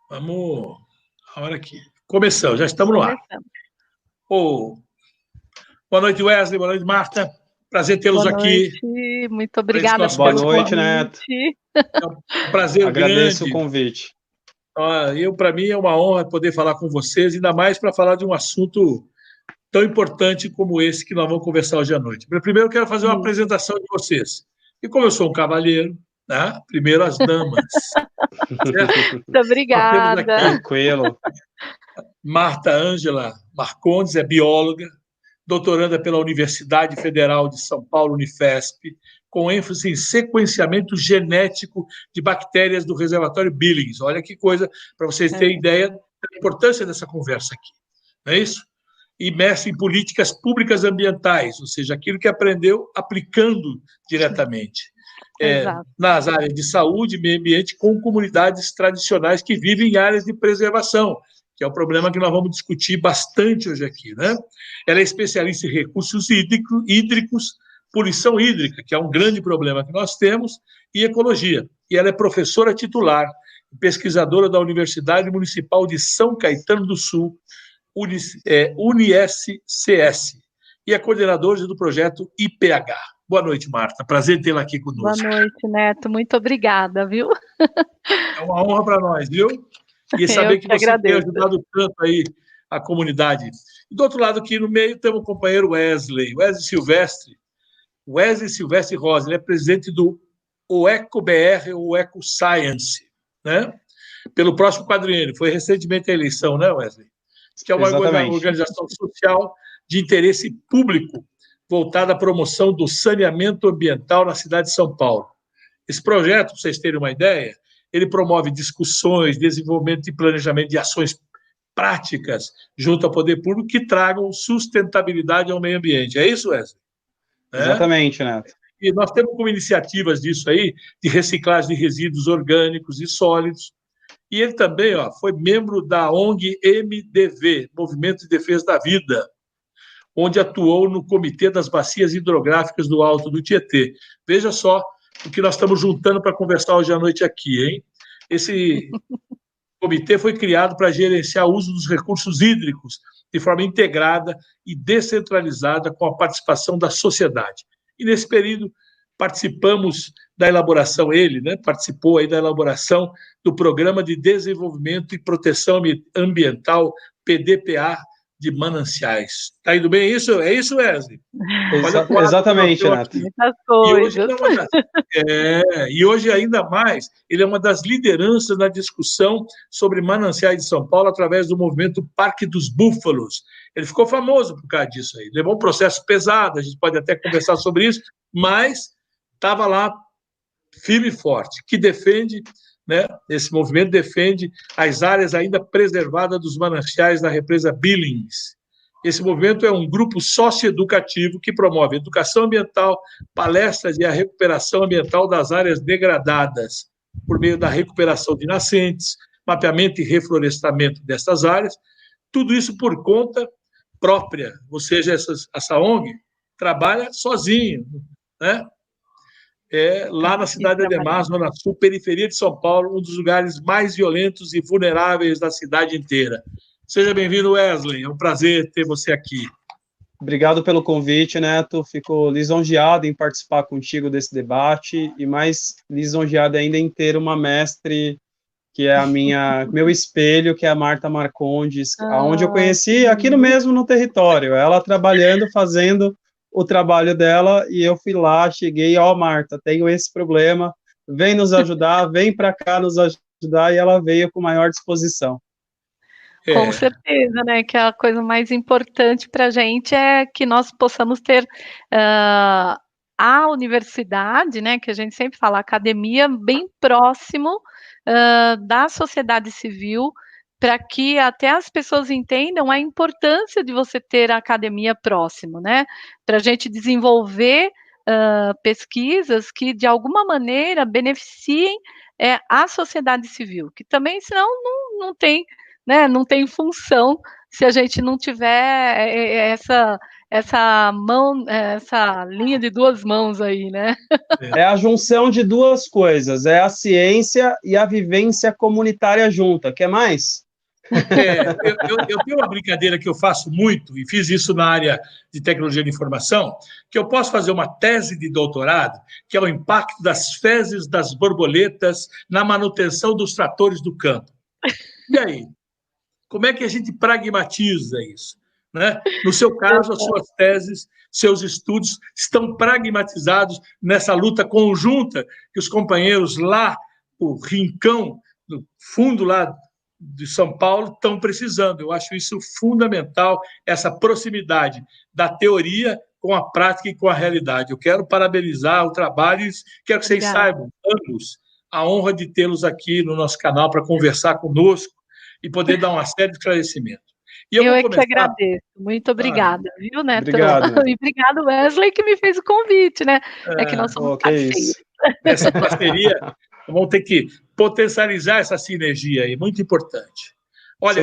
Vamos, a hora aqui. Começamos, já estamos no ar. Começamos. Boa noite, Wesley, boa noite, Marta. Prazer tê-los aqui. Muito obrigada. Boa noite, Neto. É um prazer Agradeço grande. o convite. Para mim, é uma honra poder falar com vocês, ainda mais para falar de um assunto tão importante como esse que nós vamos conversar hoje à noite. Primeiro, eu quero fazer uma apresentação de vocês. E como eu sou um cavalheiro, né? Primeiro as damas. Muito obrigada. Tranquilo. Marta Ângela Marcondes é bióloga, doutoranda pela Universidade Federal de São Paulo, Unifesp, com ênfase em sequenciamento genético de bactérias do reservatório Billings. Olha que coisa, para vocês terem ideia da importância dessa conversa aqui. Não é isso? E mestre em políticas públicas ambientais, ou seja, aquilo que aprendeu aplicando diretamente. Nas áreas de saúde e meio ambiente, com comunidades tradicionais que vivem em áreas de preservação, que é o problema que nós vamos discutir bastante hoje aqui, né? Ela é especialista em recursos hídricos, poluição hídrica, que é um grande problema que nós temos, e ecologia. E ela é professora titular, pesquisadora da Universidade Municipal de São Caetano do Sul, UniSCS, e é coordenadora do projeto IPH. Boa noite, Marta. Prazer tê-la aqui conosco. Boa noite, Neto. Muito obrigada, viu? É uma honra para nós, viu? E saber que você tem ajudado tanto aí a comunidade. E do outro lado, aqui no meio, temos o companheiro Wesley Silvestre. Wesley Silvestre Rosa, ele é presidente do OECO-BR, ou EcoScience, né? Pelo próximo quadriênio. Foi recentemente a eleição, né, Wesley? Que é uma organização social de interesse público voltada à promoção do saneamento ambiental na cidade de São Paulo. Esse projeto, para vocês terem uma ideia, ele promove discussões, desenvolvimento e planejamento de ações práticas junto ao poder público que tragam sustentabilidade ao meio ambiente. É isso, Wesley? Exatamente, Neto. E nós temos como iniciativas disso aí, de reciclagem de resíduos orgânicos e sólidos. E ele também foi membro da ONG MDV, Movimento de Defesa da Vida, onde atuou no Comitê das Bacias Hidrográficas do Alto do Tietê. Veja só o que nós estamos juntando para conversar hoje à noite aqui, hein? Esse comitê foi criado para gerenciar o uso dos recursos hídricos de forma integrada e descentralizada com a participação da sociedade. E nesse período participamos da elaboração, participou aí da elaboração do Programa de Desenvolvimento e Proteção Ambiental, PDPA, de Mananciais. Está indo bem isso? É isso, Wesley? Exatamente, Renato. E hoje, ainda mais, ele é uma das lideranças na discussão sobre mananciais de São Paulo através do movimento Parque dos Búfalos. Ele ficou famoso por causa disso aí. Levou um processo pesado, a gente pode até conversar sobre isso, mas estava lá firme e forte, que defende... Esse movimento defende as áreas ainda preservadas dos mananciais da represa Billings. Esse movimento é um grupo socioeducativo que promove educação ambiental, palestras e a recuperação ambiental das áreas degradadas, por meio da recuperação de nascentes, mapeamento e reflorestamento dessas áreas, tudo isso por conta própria, ou seja, essa ONG trabalha sozinho, né? Lá na cidade de Ademar, Zona Sul, periferia de São Paulo, um dos lugares mais violentos e vulneráveis da cidade inteira. Seja bem-vindo, Wesley. É um prazer ter você aqui. Obrigado pelo convite, Neto. Fico lisonjeado em participar contigo desse debate e mais lisonjeado ainda em ter uma mestre que é meu espelho, que é a Marta Marcondes, onde eu conheci aqui mesmo no território. Ela trabalhando, fazendo o trabalho dela, e eu fui lá, cheguei, Marta, tenho esse problema, vem nos ajudar, vem para cá nos ajudar, e ela veio com maior disposição. Com certeza, né, que a coisa mais importante para a gente é que nós possamos ter a universidade, né, que a gente sempre fala, a academia, bem próximo da sociedade civil, para que até as pessoas entendam a importância de você ter a academia próximo, né? Para a gente desenvolver pesquisas que, de alguma maneira, beneficiem a sociedade civil, que também, senão, não tem, né, não tem função se a gente não tiver essa mão, essa linha de duas mãos aí, né? É a junção de duas coisas, é a ciência e a vivência comunitária junta. Quer mais? Eu tenho uma brincadeira que eu faço muito, e fiz isso na área de tecnologia de informação, que eu posso fazer uma tese de doutorado, que é o impacto das fezes das borboletas na manutenção dos tratores do campo. E aí? Como é que a gente pragmatiza isso? Né? No seu caso, as suas teses, seus estudos estão pragmatizados nessa luta conjunta que os companheiros lá, o Rincão, no fundo lá de São Paulo, estão precisando. Eu acho isso fundamental, essa proximidade da teoria com a prática e com a realidade. Eu quero parabenizar o trabalho e quero que vocês saibam, ambos, a honra de tê-los aqui no nosso canal para conversar conosco e poder dar uma série de esclarecimentos. E eu é que agradeço. Muito obrigada, viu, Neto? Obrigado. E obrigado, Wesley, que me fez o convite, né? É que nós somos parceiros. Essa parceria, vamos ter que potencializar essa sinergia aí, muito importante. Olha,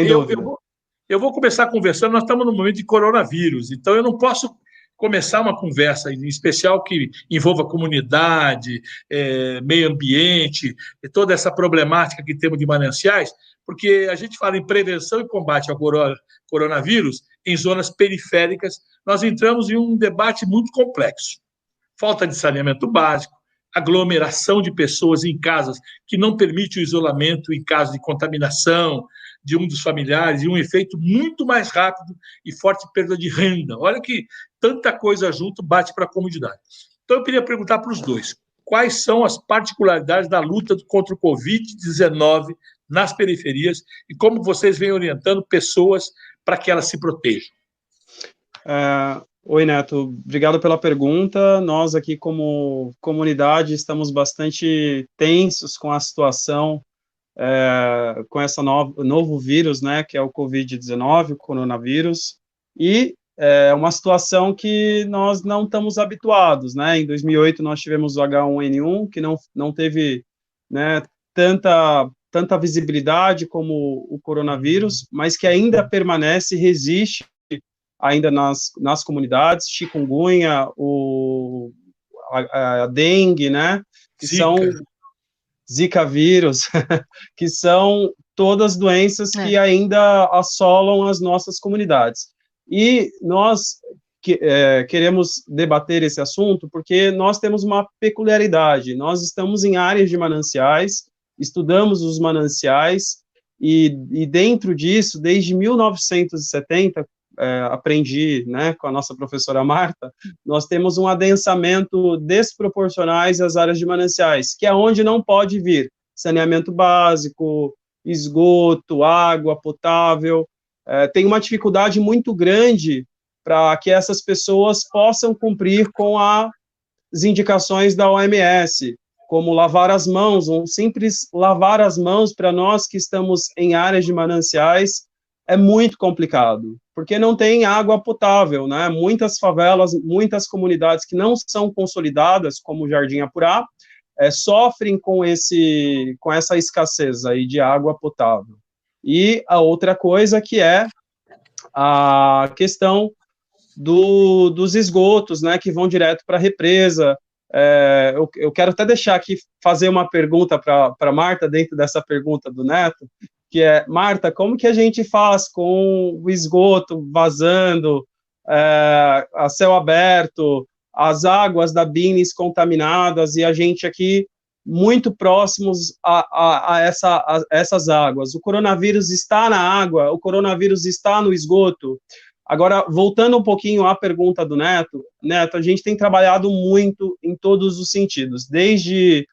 eu vou começar conversando, nós estamos no momento de coronavírus, então eu não posso começar uma conversa, em especial que envolva comunidade, meio ambiente, toda essa problemática que temos de mananciais, porque a gente fala em prevenção e combate ao coronavírus em zonas periféricas, nós entramos em um debate muito complexo. Falta de saneamento básico, aglomeração de pessoas em casas que não permite o isolamento em caso de contaminação de um dos familiares e um efeito muito mais rápido e forte perda de renda. Olha que tanta coisa junto bate para a comunidade. Então, eu queria perguntar para os dois, quais são as particularidades da luta contra o Covid-19 nas periferias e como vocês vêm orientando pessoas para que elas se protejam? Oi, Neto, obrigado pela pergunta. Nós aqui, como comunidade, estamos bastante tensos com a situação, com esse novo vírus, né, que é o Covid-19, o coronavírus, e é uma situação que nós não estamos habituados, né? Em 2008 nós tivemos o H1N1, que não teve, né, tanta visibilidade como o coronavírus, mas que ainda permanece, resiste ainda nas comunidades, chikungunya, a dengue, né, que Zika. São Zika vírus, que são todas doenças que ainda assolam as nossas comunidades. E nós queremos debater esse assunto porque nós temos uma peculiaridade, nós estamos em áreas de mananciais, estudamos os mananciais, e dentro disso, desde 1970, aprendi, né, com a nossa professora Marta, nós temos um adensamento desproporcionais às áreas de mananciais, que é onde não pode vir saneamento básico, esgoto, água potável. Tem uma dificuldade muito grande para que essas pessoas possam cumprir com as indicações da OMS, como lavar as mãos, um simples lavar as mãos para nós que estamos em áreas de mananciais é muito complicado, porque não tem água potável, né? Muitas favelas, muitas comunidades que não são consolidadas, como o Jardim Apurá, sofrem com essa escassez aí de água potável. E a outra coisa que é a questão dos esgotos, né, que vão direto para a represa. Eu quero até deixar aqui, fazer uma pergunta para Marta, dentro dessa pergunta do Neto, que é, Marta, como que a gente faz com o esgoto vazando, a céu aberto, as águas da Bines contaminadas, e a gente aqui muito próximos a essas águas? O coronavírus está na água, o coronavírus está no esgoto. Agora, voltando um pouquinho à pergunta do Neto, a gente tem trabalhado muito em todos os sentidos, desde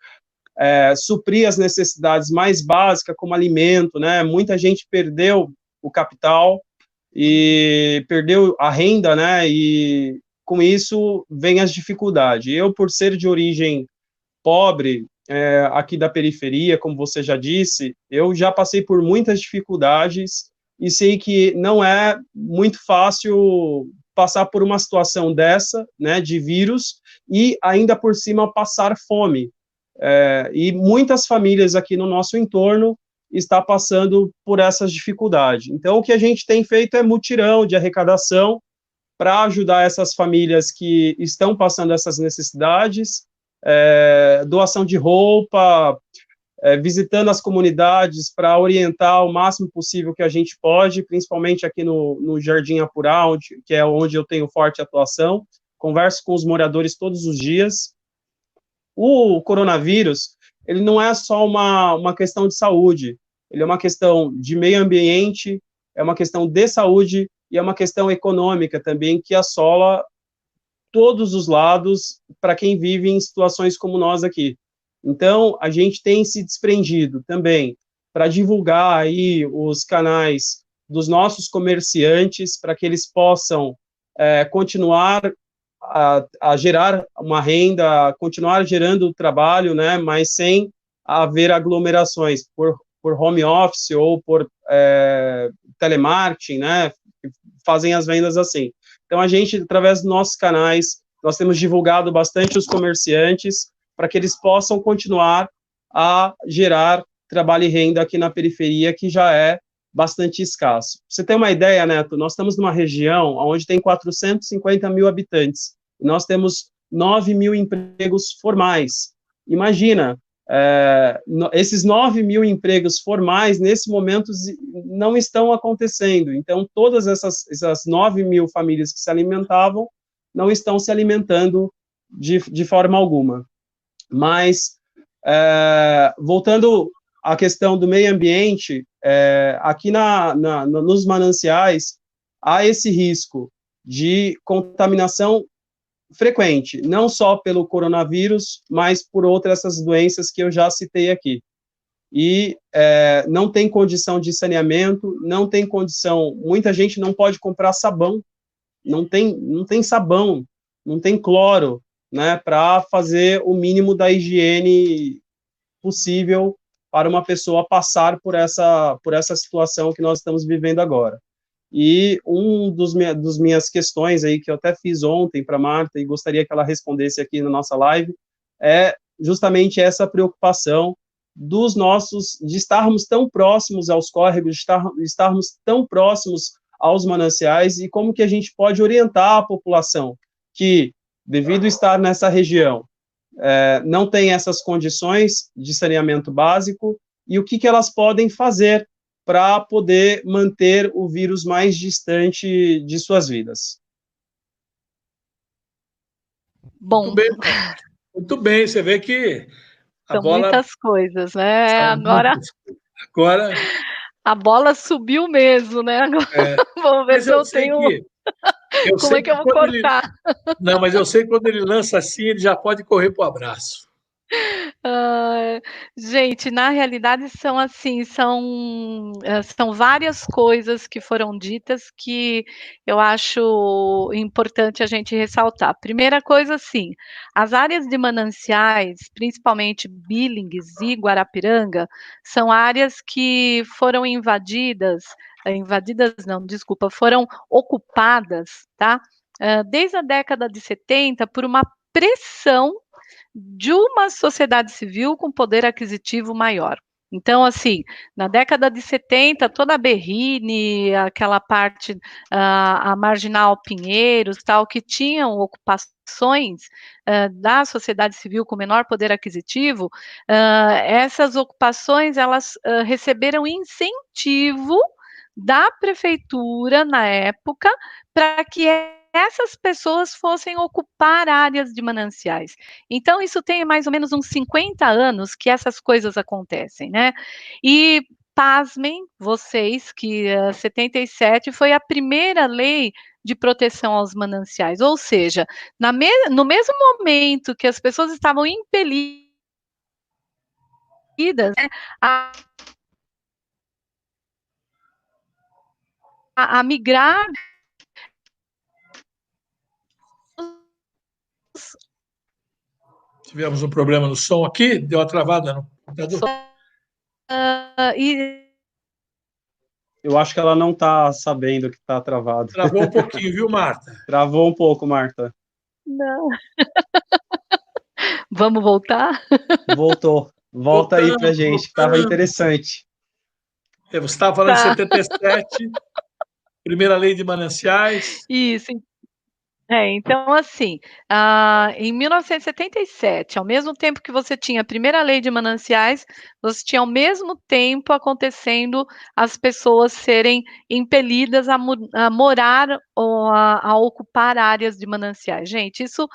suprir as necessidades mais básicas, como alimento, né? Muita gente perdeu o capital e perdeu a renda, né? E com isso vem as dificuldades. Eu, por ser de origem pobre, aqui da periferia, como você já disse, eu já passei por muitas dificuldades e sei que não é muito fácil passar por uma situação dessa, né, de vírus, e ainda por cima passar fome. E muitas famílias aqui no nosso entorno estão passando por essas dificuldades. Então, o que a gente tem feito é mutirão de arrecadação para ajudar essas famílias que estão passando essas necessidades, doação de roupa, visitando as comunidades para orientar o máximo possível que a gente pode, principalmente aqui no Jardim Apurá, que é onde eu tenho forte atuação. Converso com os moradores todos os dias. O coronavírus, ele não é só uma questão de saúde, ele é uma questão de meio ambiente, é uma questão de saúde e é uma questão econômica também, que assola todos os lados para quem vive em situações como nós aqui. Então, a gente tem se desprendido também para divulgar aí os canais dos nossos comerciantes, para que eles possam continuar a gerar uma renda, continuar gerando trabalho, né, mas sem haver aglomerações por home office ou por telemarketing, né, fazem as vendas assim. Então, a gente, através dos nossos canais, nós temos divulgado bastante os comerciantes para que eles possam continuar a gerar trabalho e renda aqui na periferia, que já é bastante escasso. Pra você ter uma ideia, Neto, nós estamos numa região onde tem 450 mil habitantes, e nós temos 9 mil empregos formais. Imagina, esses 9 mil empregos formais, nesse momento, não estão acontecendo. Então, todas essas 9 mil famílias que se alimentavam não estão se alimentando de forma alguma. Mas, voltando à questão do meio ambiente, aqui nos mananciais, há esse risco de contaminação frequente, não só pelo coronavírus, mas por outras essas doenças que eu já citei aqui. E não tem condição de saneamento, não tem condição, muita gente não pode comprar sabão, não tem sabão, não tem cloro, né, para fazer o mínimo da higiene possível para uma pessoa passar por essa situação que nós estamos vivendo agora. E dos minhas questões aí, que eu até fiz ontem para a Marta, e gostaria que ela respondesse aqui na nossa live, é justamente essa preocupação de estarmos tão próximos aos córregos, de estarmos tão próximos aos mananciais, e como que a gente pode orientar a população que, devido a estar nessa região, não tem essas condições de saneamento básico, e o que elas podem fazer para poder manter o vírus mais distante de suas vidas. Bom, muito bem, você vê que são muitas coisas, né? Agora a bola subiu mesmo, né? Agora, vamos ver se eu tenho... Como é que eu vou cortar? Não, mas eu sei que quando ele lança assim, ele já pode correr para o abraço. Gente, na realidade são assim, são várias coisas que foram ditas que eu acho importante a gente ressaltar. Primeira coisa, assim, as áreas de mananciais, principalmente Billings e Guarapiranga, são áreas que foram foram ocupadas, tá? Desde a década de 70 por uma pressão de uma sociedade civil com poder aquisitivo maior. Então, assim, na década de 70, toda a Berrini, aquela parte, a Marginal Pinheiros, tal, que tinham ocupações da sociedade civil com menor poder aquisitivo, essas ocupações, elas receberam incentivo da prefeitura, na época, para que essas pessoas fossem ocupar áreas de mananciais. Então, isso tem mais ou menos uns 50 anos que essas coisas acontecem, né? E pasmem vocês que 77 foi a primeira lei de proteção aos mananciais, ou seja, no mesmo momento que as pessoas estavam impelidas, né, a migrar. Tivemos um problema no som aqui, deu uma travada no computador. Eu acho que ela não está sabendo que está travado. Travou um pouquinho, viu, Marta? Travou um pouco, Marta. Não. Vamos voltar? Voltou. Volta aí para a gente, que estava interessante. Você estava falando de 77, primeira lei de mananciais. Isso. Então, assim, em 1977, ao mesmo tempo que você tinha a primeira lei de mananciais, você tinha ao mesmo tempo acontecendo as pessoas serem impelidas a morar ou a ocupar áreas de mananciais. Gente, isso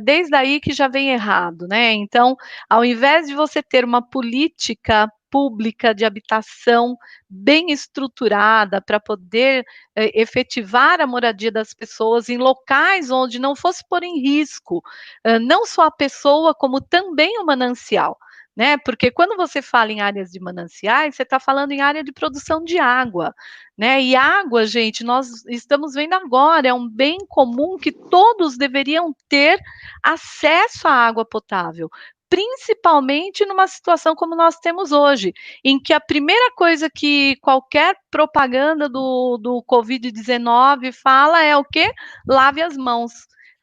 desde aí que já vem errado, né? Então, ao invés de você ter uma política pública de habitação bem estruturada para poder efetivar a moradia das pessoas em locais onde não fosse pôr em risco não só a pessoa, como também o manancial. Né? Porque quando você fala em áreas de mananciais, você está falando em área de produção de água. Né? E água, gente, nós estamos vendo agora, é um bem comum que todos deveriam ter acesso à água potável, principalmente numa situação como nós temos hoje, em que a primeira coisa que qualquer propaganda do Covid-19 fala é o quê? Lave as mãos,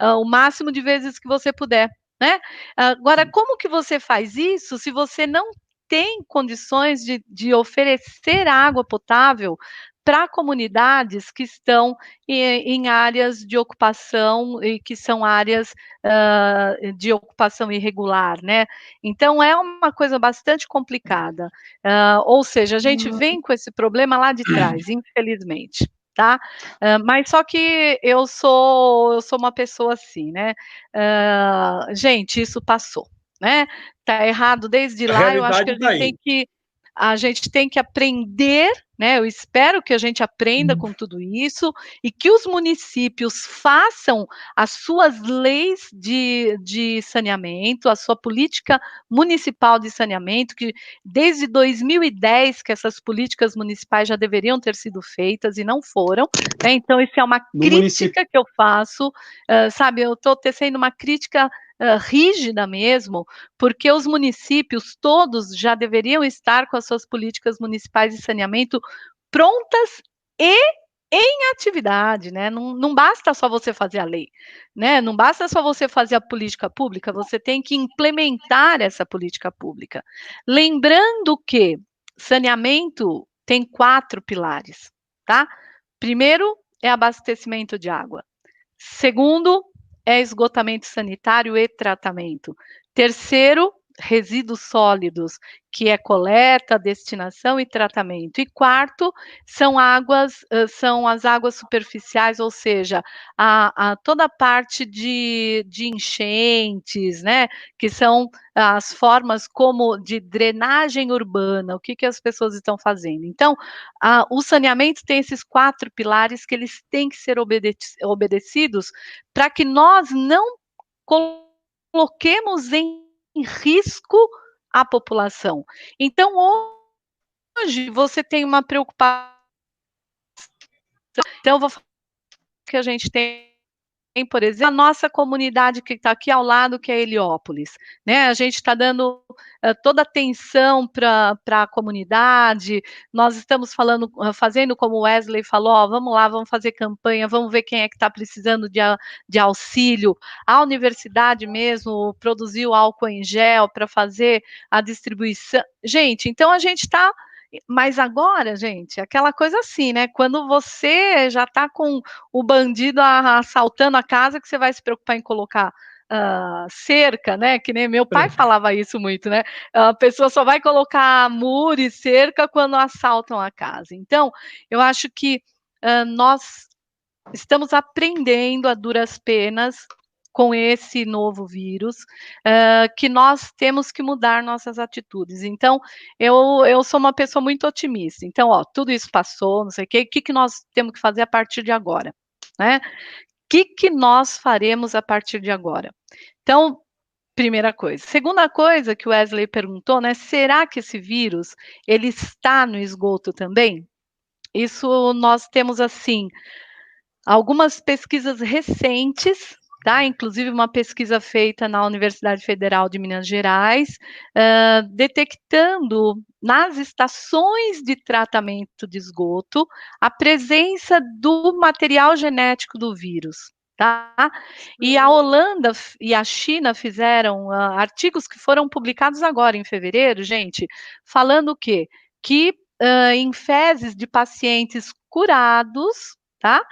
o máximo de vezes que você puder, né? Agora, como que você faz isso se você não tem condições de oferecer água potável para comunidades que estão em áreas de ocupação e que são áreas de ocupação irregular, né? Então é uma coisa bastante complicada. Ou seja, a gente vem com esse problema lá de trás, infelizmente. Tá? Mas só que eu sou uma pessoa assim, né? Gente, isso passou, né? Tá errado desde lá. Eu acho que a gente tem que aprender, né? Eu espero que a gente aprenda com tudo isso e que os municípios façam as suas leis de saneamento, a sua política municipal de saneamento, que desde 2010 que essas políticas municipais já deveriam ter sido feitas e não foram, né? Então, isso é uma crítica que eu faço, sabe? Eu estou tecendo uma crítica rígida mesmo, porque os municípios todos já deveriam estar com as suas políticas municipais de saneamento prontas e em atividade, né? Não basta só você fazer a lei, né? Não basta só você fazer a política pública, você tem que implementar essa política pública. Lembrando que saneamento tem 4 pilares, tá? Primeiro é abastecimento de água. Segundo é esgotamento sanitário e tratamento. Terceiro, resíduos sólidos, que é coleta, destinação e tratamento. E quarto, são as águas superficiais, ou seja, toda a parte de enchentes, né? Que são as formas como de drenagem urbana, o que as pessoas estão fazendo. Então, o saneamento tem esses 4 pilares que eles têm que ser obedecidos para que nós não coloquemos em risco a população. Então, hoje, você tem uma preocupação. Então, eu vou falar que a gente tem, por exemplo, a nossa comunidade que está aqui ao lado, que é Heliópolis, né? A gente está dando toda a atenção para a comunidade, nós estamos fazendo como o Wesley falou, vamos lá, vamos fazer campanha, vamos ver quem é que está precisando de auxílio. A universidade mesmo produziu álcool em gel para fazer a distribuição. Gente, então a gente está. Mas agora, gente, aquela coisa assim, né? Quando você já está com o bandido assaltando a casa, que você vai se preocupar em colocar cerca, né? Que nem meu pai falava isso muito, né? A pessoa só vai colocar muro e cerca quando assaltam a casa. Então, eu acho que nós estamos aprendendo a duras penas com esse novo vírus, que nós temos que mudar nossas atitudes. Então, eu sou uma pessoa muito otimista. Então, tudo isso passou, não sei o que nós temos que fazer a partir de agora, né? O que nós faremos a partir de agora? Então, primeira coisa. Segunda coisa que o Wesley perguntou, né? Será que esse vírus, ele está no esgoto também? Isso nós temos, assim, algumas pesquisas recentes, tá? Inclusive uma pesquisa feita na Universidade Federal de Minas Gerais, detectando nas estações de tratamento de esgoto a presença do material genético do vírus. Tá? E a Holanda e a China fizeram artigos que foram publicados agora em fevereiro, gente, falando o quê? Que em fezes de pacientes curados, tá?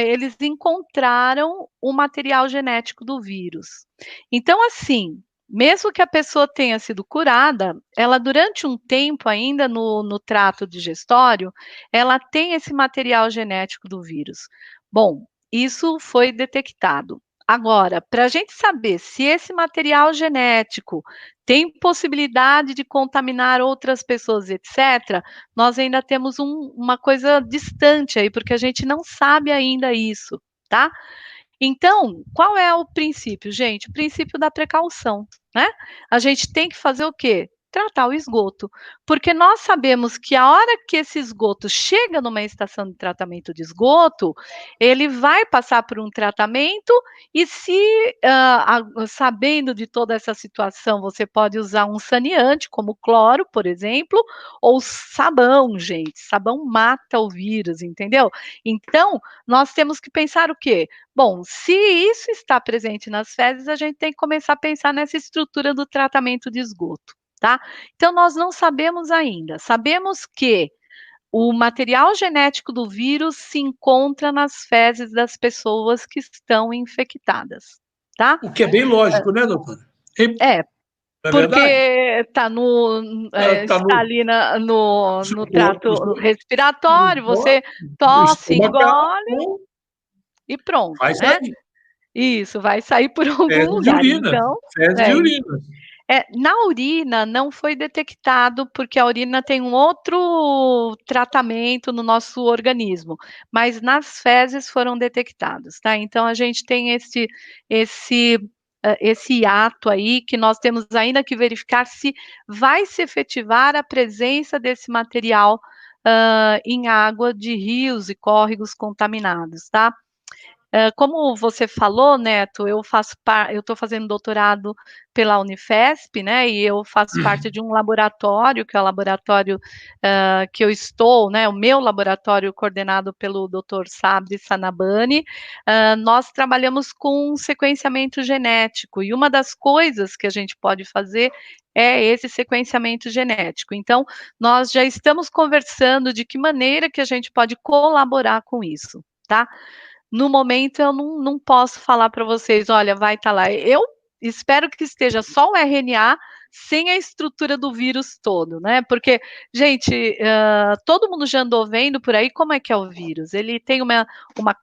Eles encontraram o material genético do vírus. Então, assim, mesmo que a pessoa tenha sido curada, ela durante um tempo ainda no trato digestório, ela tem esse material genético do vírus. Bom, isso foi detectado. Agora, para a gente saber se esse material genético tem possibilidade de contaminar outras pessoas, etc., nós ainda temos uma coisa distante aí, porque a gente não sabe ainda isso, tá? Então, qual é o princípio, gente? O princípio da precaução, né? A gente tem que fazer o quê? Tratar o esgoto, porque nós sabemos que a hora que esse esgoto chega numa estação de tratamento de esgoto, ele vai passar por um tratamento e se, sabendo de toda essa situação, você pode usar um saneante, como cloro, por exemplo, ou sabão, gente. Sabão mata o vírus, entendeu? Então, nós temos que pensar o quê? Bom, se isso está presente nas fezes, a gente tem que começar a pensar nessa estrutura do tratamento de esgoto, tá? Então, nós não sabemos ainda. Sabemos que o material genético do vírus se encontra nas fezes das pessoas que estão infectadas, tá? O que é bem lógico, né, doutora? É, Não é porque verdade? Tá está ali no trato respiratório, você no tosse, estomacal, engole e pronto, vai né? sair. Isso, vai sair por algum Fezes de lugar. urina. Então, Fezes de é, urina. na urina não foi detectado, porque a urina tem um outro tratamento no nosso organismo, mas nas fezes foram detectados, tá? Então a gente tem esse ato aí que nós temos ainda que verificar se vai se efetivar a presença desse material em água de rios e córregos contaminados, tá? Como você falou, Neto, eu estou fazendo doutorado pela Unifesp, né? E eu faço parte de um laboratório, que é o laboratório que eu estou, né? O meu laboratório coordenado pelo Dr. Sabri Sanabani. Nós trabalhamos com sequenciamento genético, e uma das coisas que a gente pode fazer é esse sequenciamento genético. Então, nós já estamos conversando de que maneira que a gente pode colaborar com isso, tá? No momento, eu não posso falar para vocês, olha, vai estar lá. Eu espero que esteja só o RNA sem a estrutura do vírus todo, né? Porque, gente, todo mundo já andou vendo por aí como é que é o vírus. Ele tem uma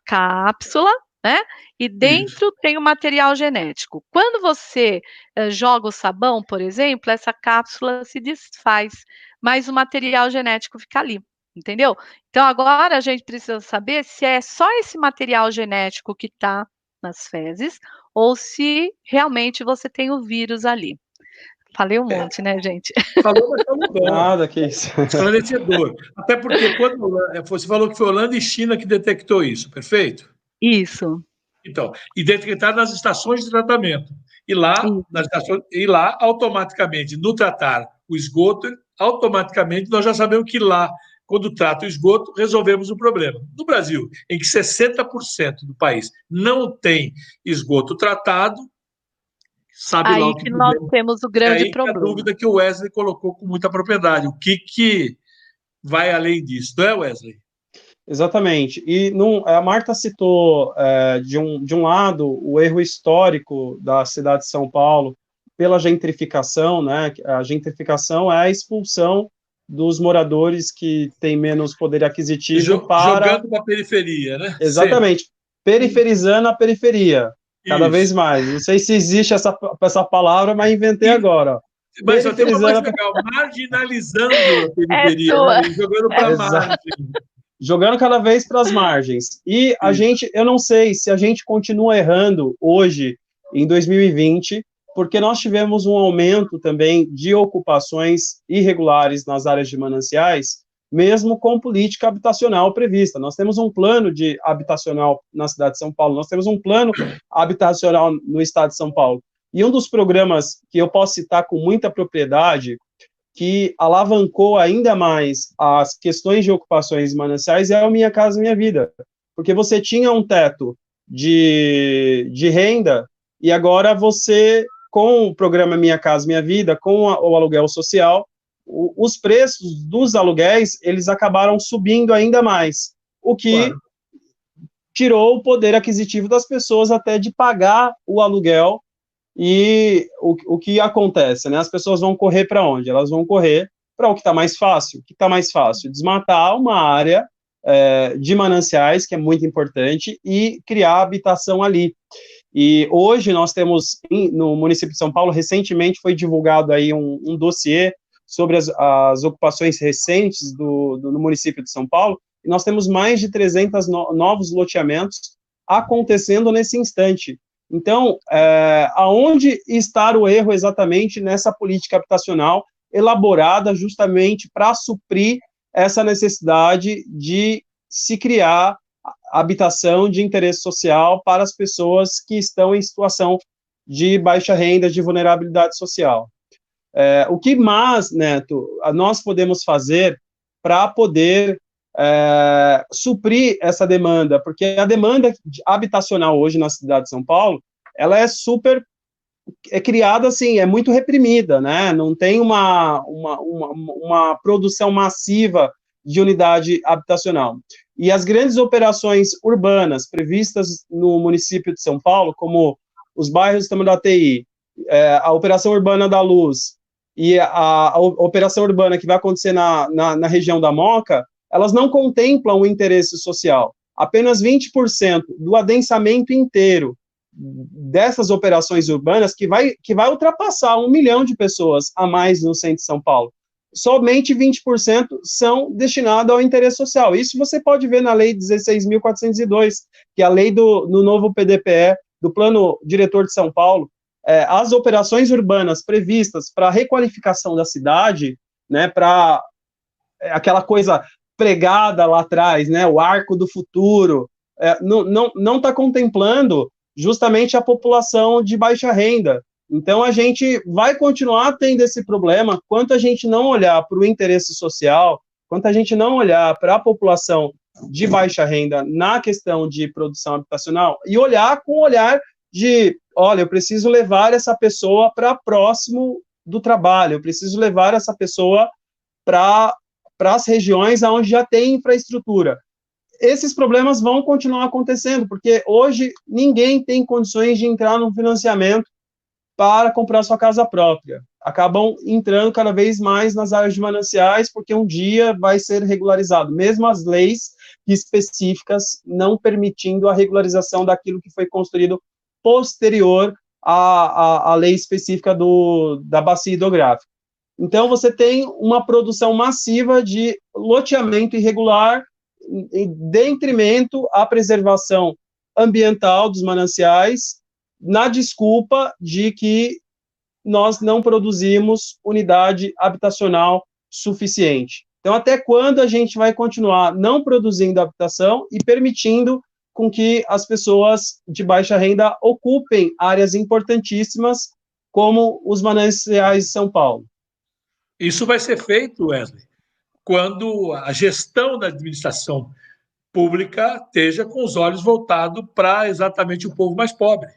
cápsula, né? E dentro tem o material genético. Quando você joga o sabão, por exemplo, essa cápsula se desfaz, mas o material genético fica ali, entendeu? Então, agora a gente precisa saber se é só esse material genético que está nas fezes ou se realmente você tem o vírus ali. Falei um monte, né, gente? Falou, mas falou bom. Nada, que isso. Esclarecedor. Até porque quando você falou que foi Holanda e China que detectou isso, perfeito? Isso. Então, e detectar nas estações de tratamento. E lá, automaticamente, no tratar o esgoto, automaticamente nós já sabemos que lá, quando trata o esgoto, resolvemos o problema. No Brasil, em que 60% do país não tem esgoto tratado, sabe lá Aí o que que nós problema. temos o É grande aí que a problema. dúvida que o Wesley colocou com muita propriedade. O que vai além disso, não é, Wesley? Exatamente. E a Marta citou, de um lado, o erro histórico da cidade de São Paulo pela gentrificação, né? A gentrificação é a expulsão dos moradores que têm menos poder aquisitivo Jogando para a periferia, né? Exatamente. Sempre. Periferizando a periferia, cada vez mais. Não sei se existe essa palavra, mas inventei agora. Mas só tem uma coisa legal, marginalizando a periferia, né? Jogando para a margem. Jogando cada vez para as margens. E eu não sei se a gente continua errando hoje, em 2020, porque nós tivemos um aumento também de ocupações irregulares nas áreas de mananciais, mesmo com política habitacional prevista. Nós temos um plano habitacional na cidade de São Paulo, nós temos um plano habitacional no estado de São Paulo. E um dos programas que eu posso citar com muita propriedade, que alavancou ainda mais as questões de ocupações mananciais, é o Minha Casa Minha Vida, porque você tinha um teto de renda, e agora você, com o programa Minha Casa Minha Vida, com o aluguel social, os preços dos aluguéis, eles acabaram subindo ainda mais. o que tirou o poder aquisitivo das pessoas até de pagar o aluguel. E o que acontece, né? As pessoas vão correr para onde? Elas vão correr para o que está mais fácil. O que está mais fácil? Desmatar uma área de mananciais, que é muito importante, e criar habitação ali. E hoje nós temos, no município de São Paulo, recentemente foi divulgado aí um dossiê sobre as ocupações recentes no município de São Paulo, e nós temos mais de 300 novos loteamentos acontecendo nesse instante. Então, aonde está o erro exatamente nessa política habitacional elaborada justamente para suprir essa necessidade de se criar habitação de interesse social para as pessoas que estão em situação de baixa renda, de vulnerabilidade social? O que mais, Neto, nós podemos fazer para poder suprir essa demanda? Porque a demanda habitacional hoje na cidade de São Paulo, ela é criada assim, é muito reprimida, né? Não tem uma produção massiva de unidade habitacional. E as grandes operações urbanas previstas no município de São Paulo, como os bairros da TI, a Operação Urbana da Luz e a Operação Urbana que vai acontecer na região da Moca, elas não contemplam o interesse social. Apenas 20% do adensamento inteiro dessas operações urbanas que vai ultrapassar 1 milhão de pessoas a mais no centro de São Paulo. Somente 20% são destinados ao interesse social. Isso você pode ver na Lei 16.402, que é a lei do novo PDPE, do Plano Diretor de São Paulo. As operações urbanas previstas para a requalificação da cidade, né, para aquela coisa pregada lá atrás, né, o arco do futuro, não está contemplando justamente a população de baixa renda. Então, a gente vai continuar tendo esse problema, quanto a gente não olhar para o interesse social, quanto a gente não olhar para a população de baixa renda na questão de produção habitacional, e olhar com o olhar de, olha, eu preciso levar essa pessoa para próximo do trabalho, eu preciso levar essa pessoa para as regiões onde já tem infraestrutura. Esses problemas vão continuar acontecendo, porque hoje ninguém tem condições de entrar num financiamento para comprar sua casa própria. Acabam entrando cada vez mais nas áreas de mananciais, porque um dia vai ser regularizado, mesmo as leis específicas não permitindo a regularização daquilo que foi construído posterior à lei específica da bacia hidrográfica. Então, você tem uma produção massiva de loteamento irregular, em detrimento à preservação ambiental dos mananciais, na desculpa de que nós não produzimos unidade habitacional suficiente. Então, até quando a gente vai continuar não produzindo habitação e permitindo com que as pessoas de baixa renda ocupem áreas importantíssimas como os mananciais de São Paulo? Isso vai ser feito, Wesley, quando a gestão da administração pública esteja com os olhos voltados para exatamente o povo mais pobre.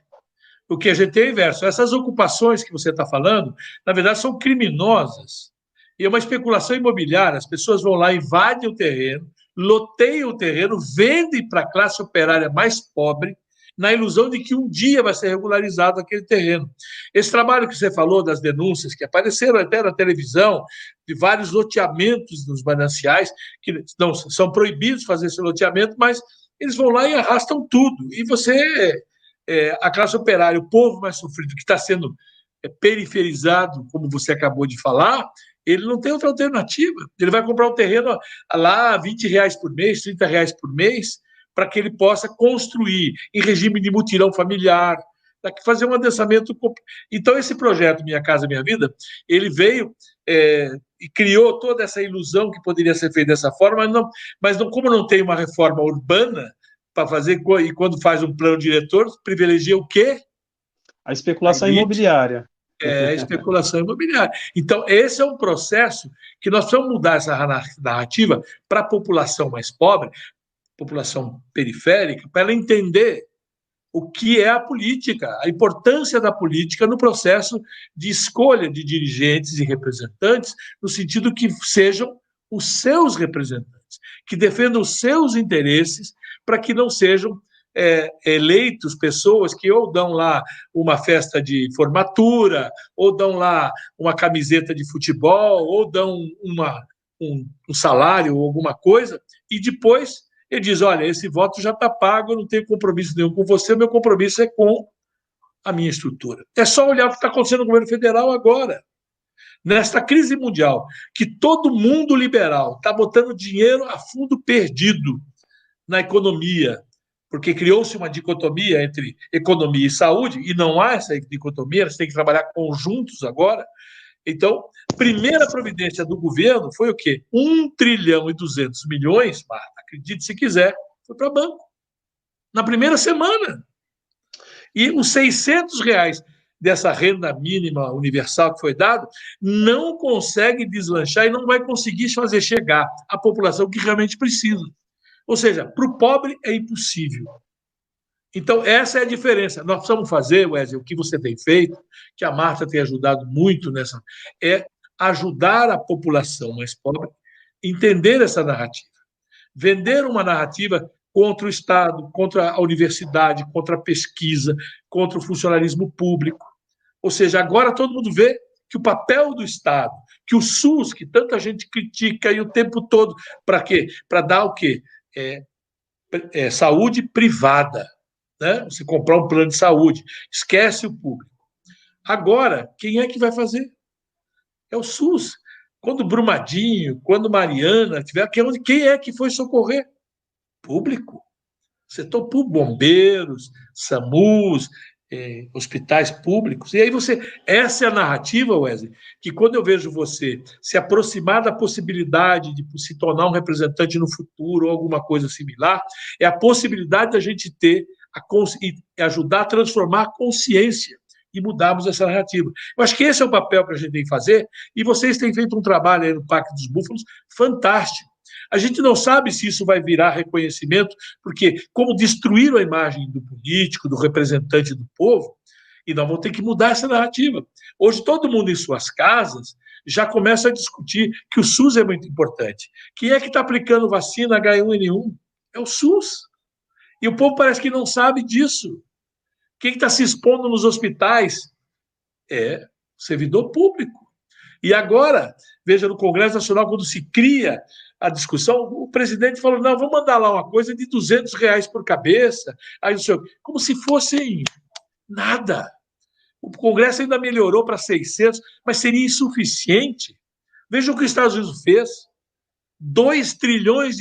O que a gente tem é o inverso. Essas ocupações que você está falando, na verdade, são criminosas. E é uma especulação imobiliária. As pessoas vão lá, invadem o terreno, loteiam o terreno, vendem para a classe operária mais pobre, na ilusão de que um dia vai ser regularizado aquele terreno. Esse trabalho que você falou das denúncias, que apareceram até na televisão, de vários loteamentos dos mananciais, que não são proibidos fazer esse loteamento, mas eles vão lá e arrastam tudo. E você, a classe operária, o povo mais sofrido, que está sendo periferizado, como você acabou de falar, ele não tem outra alternativa. Ele vai comprar um terreno lá, R$20 por mês, R$30 por mês, para que ele possa construir em regime de mutirão familiar, fazer um adensamento. Então, esse projeto Minha Casa Minha Vida, ele veio e criou toda essa ilusão que poderia ser feita dessa forma, mas como não tem uma reforma urbana para fazer, e quando faz um plano diretor, privilegia o quê? A especulação imobiliária. A especulação imobiliária. Então, esse é um processo que nós precisamos mudar essa narrativa para a população mais pobre, população periférica, para ela entender o que é a política, a importância da política no processo de escolha de dirigentes e representantes, no sentido que sejam os seus representantes. importantes, que defendam os seus interesses para que não sejam eleitos pessoas que ou dão lá uma festa de formatura, ou dão lá uma camiseta de futebol, ou dão um salário ou alguma coisa, e depois ele diz, olha, esse voto já está pago, eu não tenho compromisso nenhum com você, o meu compromisso é com a minha estrutura. É só olhar o que está acontecendo no governo federal agora. Nesta crise mundial, que todo mundo liberal está botando dinheiro a fundo perdido na economia, porque criou-se uma dicotomia entre economia e saúde, e não há essa dicotomia, eles têm que trabalhar conjuntos agora. Então, primeira providência do governo foi o quê? 1,2 trilhão, Marta, acredite se quiser, foi para banco. Na primeira semana. E os R$600 dessa renda mínima universal que foi dado não consegue deslanchar e não vai conseguir fazer chegar à população que realmente precisa. Ou seja, para o pobre é impossível. Então, essa é a diferença. Nós precisamos fazer, Wesley, o que você tem feito, que a Marta tem ajudado muito nessa, é ajudar a população mais pobre a entender essa narrativa. Vender uma narrativa contra o Estado, contra a universidade, contra a pesquisa, contra o funcionalismo público. Ou seja, agora todo mundo vê que o papel do Estado, que o SUS, que tanta gente critica aí o tempo todo, para quê? Para dar o quê? Saúde privada, né? Você comprar um plano de saúde, esquece o público. Agora, quem é que vai fazer? É o SUS. Quando Brumadinho, quando Mariana tiver, quem é que foi socorrer? Público. Setor público, bombeiros, SAMUs, hospitais públicos. E aí essa é a narrativa, Wesley, que quando eu vejo você se aproximar da possibilidade de se tornar um representante no futuro ou alguma coisa similar, é a possibilidade da gente ter e ajudar a transformar a consciência e mudarmos essa narrativa. Eu acho que esse é o papel que a gente tem que fazer, e vocês têm feito um trabalho aí no Parque dos Búfalos fantástico. A gente não sabe se isso vai virar reconhecimento, porque como destruíram a imagem do político, do representante do povo, e nós vamos ter que mudar essa narrativa. Hoje, todo mundo em suas casas já começa a discutir que o SUS é muito importante. Quem é que está aplicando vacina H1N1? É o SUS. E o povo parece que não sabe disso. Quem está se expondo nos hospitais é o servidor público. E agora, veja, no Congresso Nacional, quando se cria a discussão, o presidente falou, não, vamos mandar lá uma coisa de R$200 por cabeça, aí, como se fosse nada. O Congresso ainda melhorou para 600, mas seria insuficiente. Veja o que os Estados Unidos fez. $2 trilhões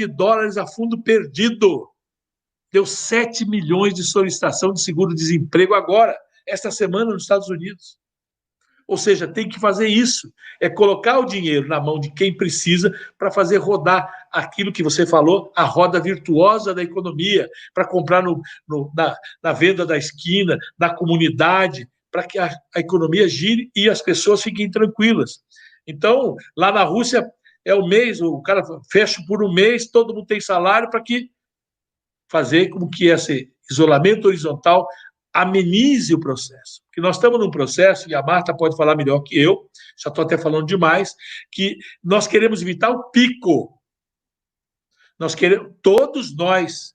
a fundo perdido. Deu 7 milhões de solicitação de seguro-desemprego agora, esta semana, nos Estados Unidos. Ou seja, tem que fazer isso, é colocar o dinheiro na mão de quem precisa para fazer rodar aquilo que você falou, a roda virtuosa da economia, para comprar na venda da esquina, na comunidade, para que a economia gire e as pessoas fiquem tranquilas. Então, lá na Rússia, é o mês, o cara fecha por um mês, todo mundo tem salário para que fazer com que esse isolamento horizontal amenize o processo. Porque nós estamos num processo, e a Marta pode falar melhor que eu, já estou até falando demais, que nós queremos evitar o pico. Todos nós,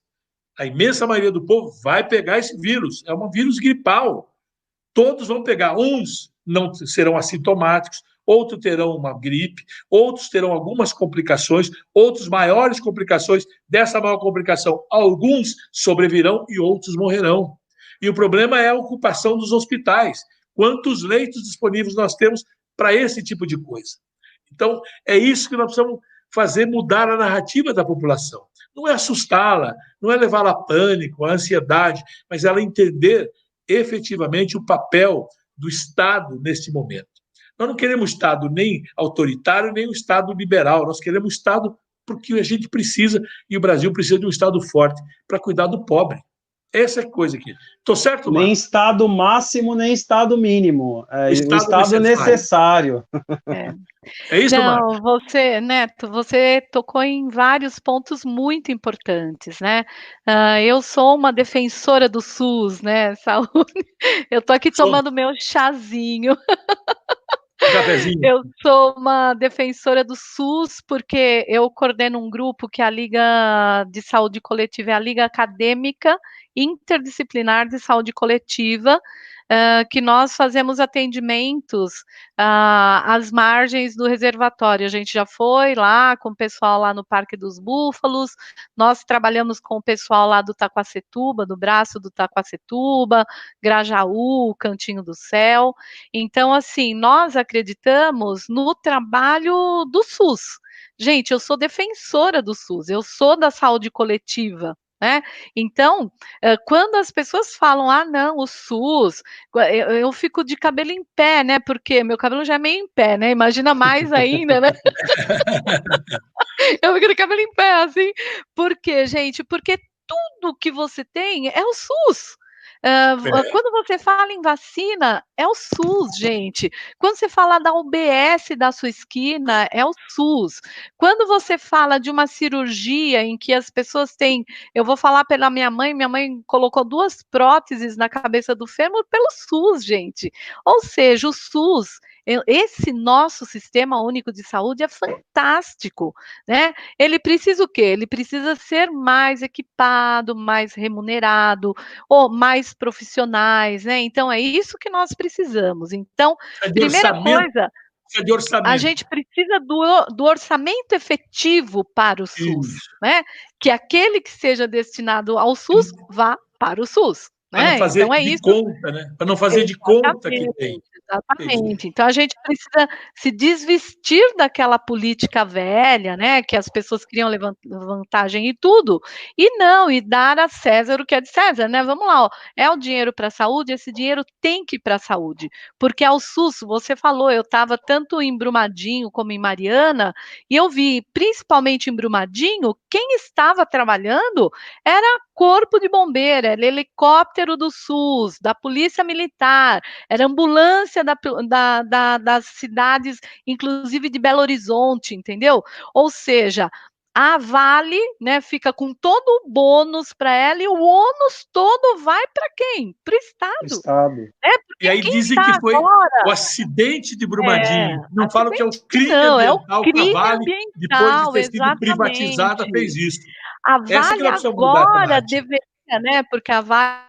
a imensa maioria do povo, vai pegar esse vírus. É um vírus gripal. Todos vão pegar. Uns não serão assintomáticos, outros terão uma gripe, outros terão algumas complicações, outros maiores complicações. Dessa maior complicação, alguns sobrevirão e outros morrerão. E o problema é a ocupação dos hospitais. Quantos leitos disponíveis nós temos para esse tipo de coisa? Então, é isso que nós precisamos fazer, mudar a narrativa da população. Não é assustá-la, não é levá-la a pânico, a ansiedade, mas ela entender efetivamente o papel do Estado neste momento. Nós não queremos Estado nem autoritário, nem um Estado liberal. Nós queremos um Estado porque a gente precisa, e o Brasil precisa de um Estado forte para cuidar do pobre. Essa é a coisa aqui. Estou certo, Marcos? Nem Estado máximo, nem Estado mínimo. O Estado necessário. É isso, Marcos? Você, Neto, você tocou em vários pontos muito importantes, né? Eu sou uma defensora do SUS, né? Saúde. Eu estou aqui tomando meu chazinho. Um cafezinho. Eu sou uma defensora do SUS, porque eu coordeno um grupo que é a Liga de Saúde Coletiva, é a Liga Acadêmica Interdisciplinar de Saúde Coletiva, que nós fazemos atendimentos às margens do reservatório. A gente já foi lá com o pessoal lá no Parque dos Búfalos, nós trabalhamos com o pessoal lá do Taquacetuba, do braço do Taquacetuba, Grajaú, Cantinho do Céu. Então, assim, nós acreditamos no trabalho do SUS. Gente, eu sou defensora do SUS, eu sou da saúde coletiva, né? Então, quando as pessoas falam, ah, não, o SUS, eu fico de cabelo em pé, né? Porque meu cabelo já é meio em pé, né? Imagina mais ainda, né? Eu fico de cabelo em pé, assim. Por quê, gente? Porque tudo que você tem é o SUS. Quando você fala em vacina, é o SUS, gente. Quando você fala da UBS da sua esquina, é o SUS. Quando você fala de uma cirurgia em que as pessoas têm, eu vou falar pela minha mãe colocou 2 próteses na cabeça do fêmur pelo SUS, gente. Ou seja, o SUS, esse nosso sistema único de saúde é fantástico, né? Ele precisa o quê? Ele precisa ser mais equipado, mais remunerado, ou mais profissionais, né? Então, é isso que nós precisamos. Então, primeira coisa, a gente precisa do orçamento efetivo para o SUS, né? Que aquele que seja destinado ao SUS vá para o SUS. Para não fazer então, de conta, né? Para não fazer de conta que tem. Exatamente. Então, a gente precisa se desvestir daquela política velha, né? Que as pessoas queriam vantagem e tudo, e dar a César o que é de César, né? Vamos lá, ó, é o dinheiro para a saúde, esse dinheiro tem que ir para a saúde, porque ao SUS, você falou, eu estava tanto em Brumadinho como em Mariana, e eu vi, principalmente em Brumadinho, quem estava trabalhando era corpo de bombeiro, era helicóptero do SUS, da Polícia Militar, era ambulância das cidades, inclusive de Belo Horizonte, entendeu? Ou seja, a Vale, né, fica com todo o bônus para ela e o ônus todo vai para quem? Para o Estado. Né? E aí dizem que foi o acidente de Brumadinho. Não falam que é o crime ambiental que a Vale, depois de ter sido privatizada, fez isso. A Vale agora deveria, né, porque a Vale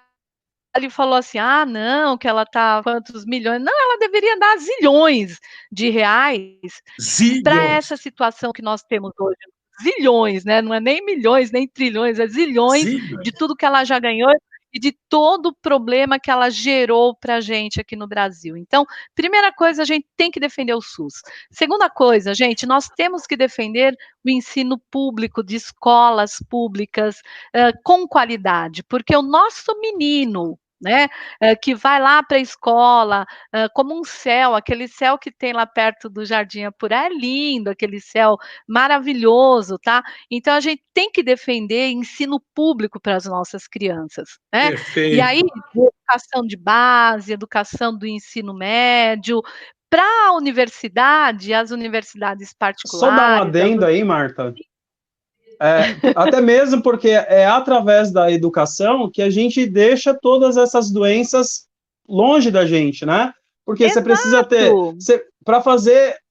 falou assim, ah, não, que ela tá quantos milhões, não, ela deveria dar zilhões de reais para essa situação que nós temos hoje, zilhões, né, não é nem milhões, nem trilhões, é zilhões de tudo que ela já ganhou e de todo o problema que ela gerou para a gente aqui no Brasil. Então, primeira coisa, a gente tem que defender o SUS. Segunda coisa, gente, nós temos que defender o ensino público, de escolas públicas, com qualidade, porque o nosso menino, né, que vai lá para a escola, como um céu, aquele céu que tem lá perto do Jardim Apurá é lindo, aquele céu maravilhoso, tá? Então a gente tem que defender ensino público para as nossas crianças, né? Perfeito. E aí, educação de base, educação do ensino médio, para a universidade, as universidades particulares. Só dar um adendo aí, Marta. Até mesmo porque é através da educação que a gente deixa todas essas doenças longe da gente, né? Porque Exato. Você precisa ter, para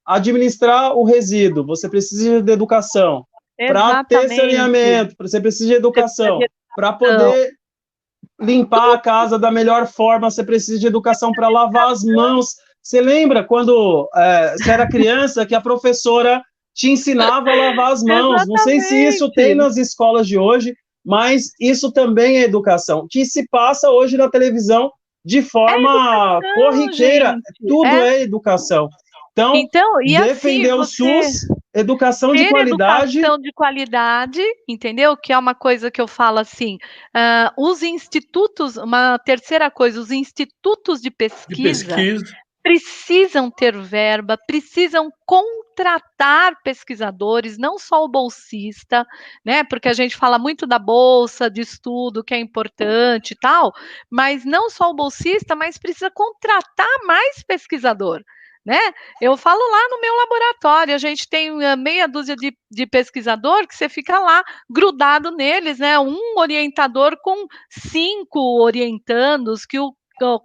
administrar o resíduo, você precisa de educação. Para ter saneamento, você precisa de educação. Para poder limpar a casa da melhor forma, você precisa de educação. Para lavar as mãos. Você lembra quando você era criança que a professora te ensinava a lavar as mãos? Exatamente. Não sei se isso tem nas escolas de hoje, mas isso também é educação, que se passa hoje na televisão de forma corriqueira. Gente. Tudo é educação. Então defender assim, o SUS, educação de qualidade. Educação de qualidade, entendeu? Que é uma coisa que eu falo assim, os institutos, uma terceira coisa, os institutos de pesquisa precisam ter verba, precisam contratar pesquisadores, não só o bolsista, né? Porque a gente fala muito da bolsa de estudo, que é importante e tal, mas não só o bolsista, mas precisa contratar mais pesquisador. Né? Eu falo lá no meu laboratório, a gente tem meia dúzia de pesquisador que você fica lá grudado neles, né? Um orientador com 5 orientandos, que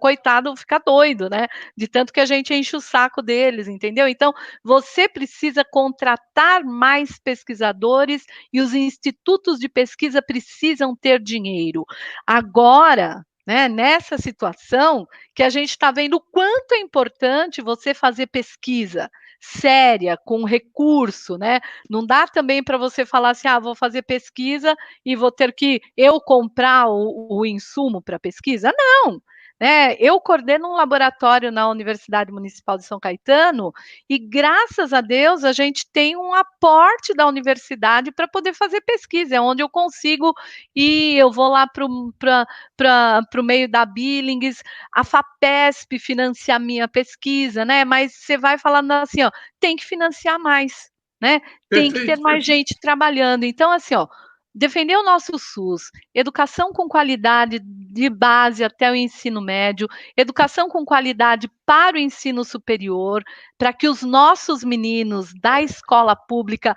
coitado fica doido, né? De tanto que a gente enche o saco deles, entendeu? Então, você precisa contratar mais pesquisadores e os institutos de pesquisa precisam ter dinheiro. Agora, né, nessa situação que a gente está vendo o quanto é importante você fazer pesquisa séria, com recurso, né? Não dá também para você falar assim, vou fazer pesquisa e vou ter que eu comprar o insumo para pesquisa. Não, né? Eu coordeno um laboratório na Universidade Municipal de São Caetano e, graças a Deus, a gente tem um aporte da universidade para poder fazer pesquisa, é onde eu consigo ir, eu vou lá para o meio da Billings, a FAPESP financia a minha pesquisa, né? Mas você vai falando assim, ó, tem que financiar mais, né? Tem que ter mais gente trabalhando. Então, assim, ó, defender o nosso SUS, educação com qualidade de base até o ensino médio, educação com qualidade para o ensino superior, para que os nossos meninos da escola pública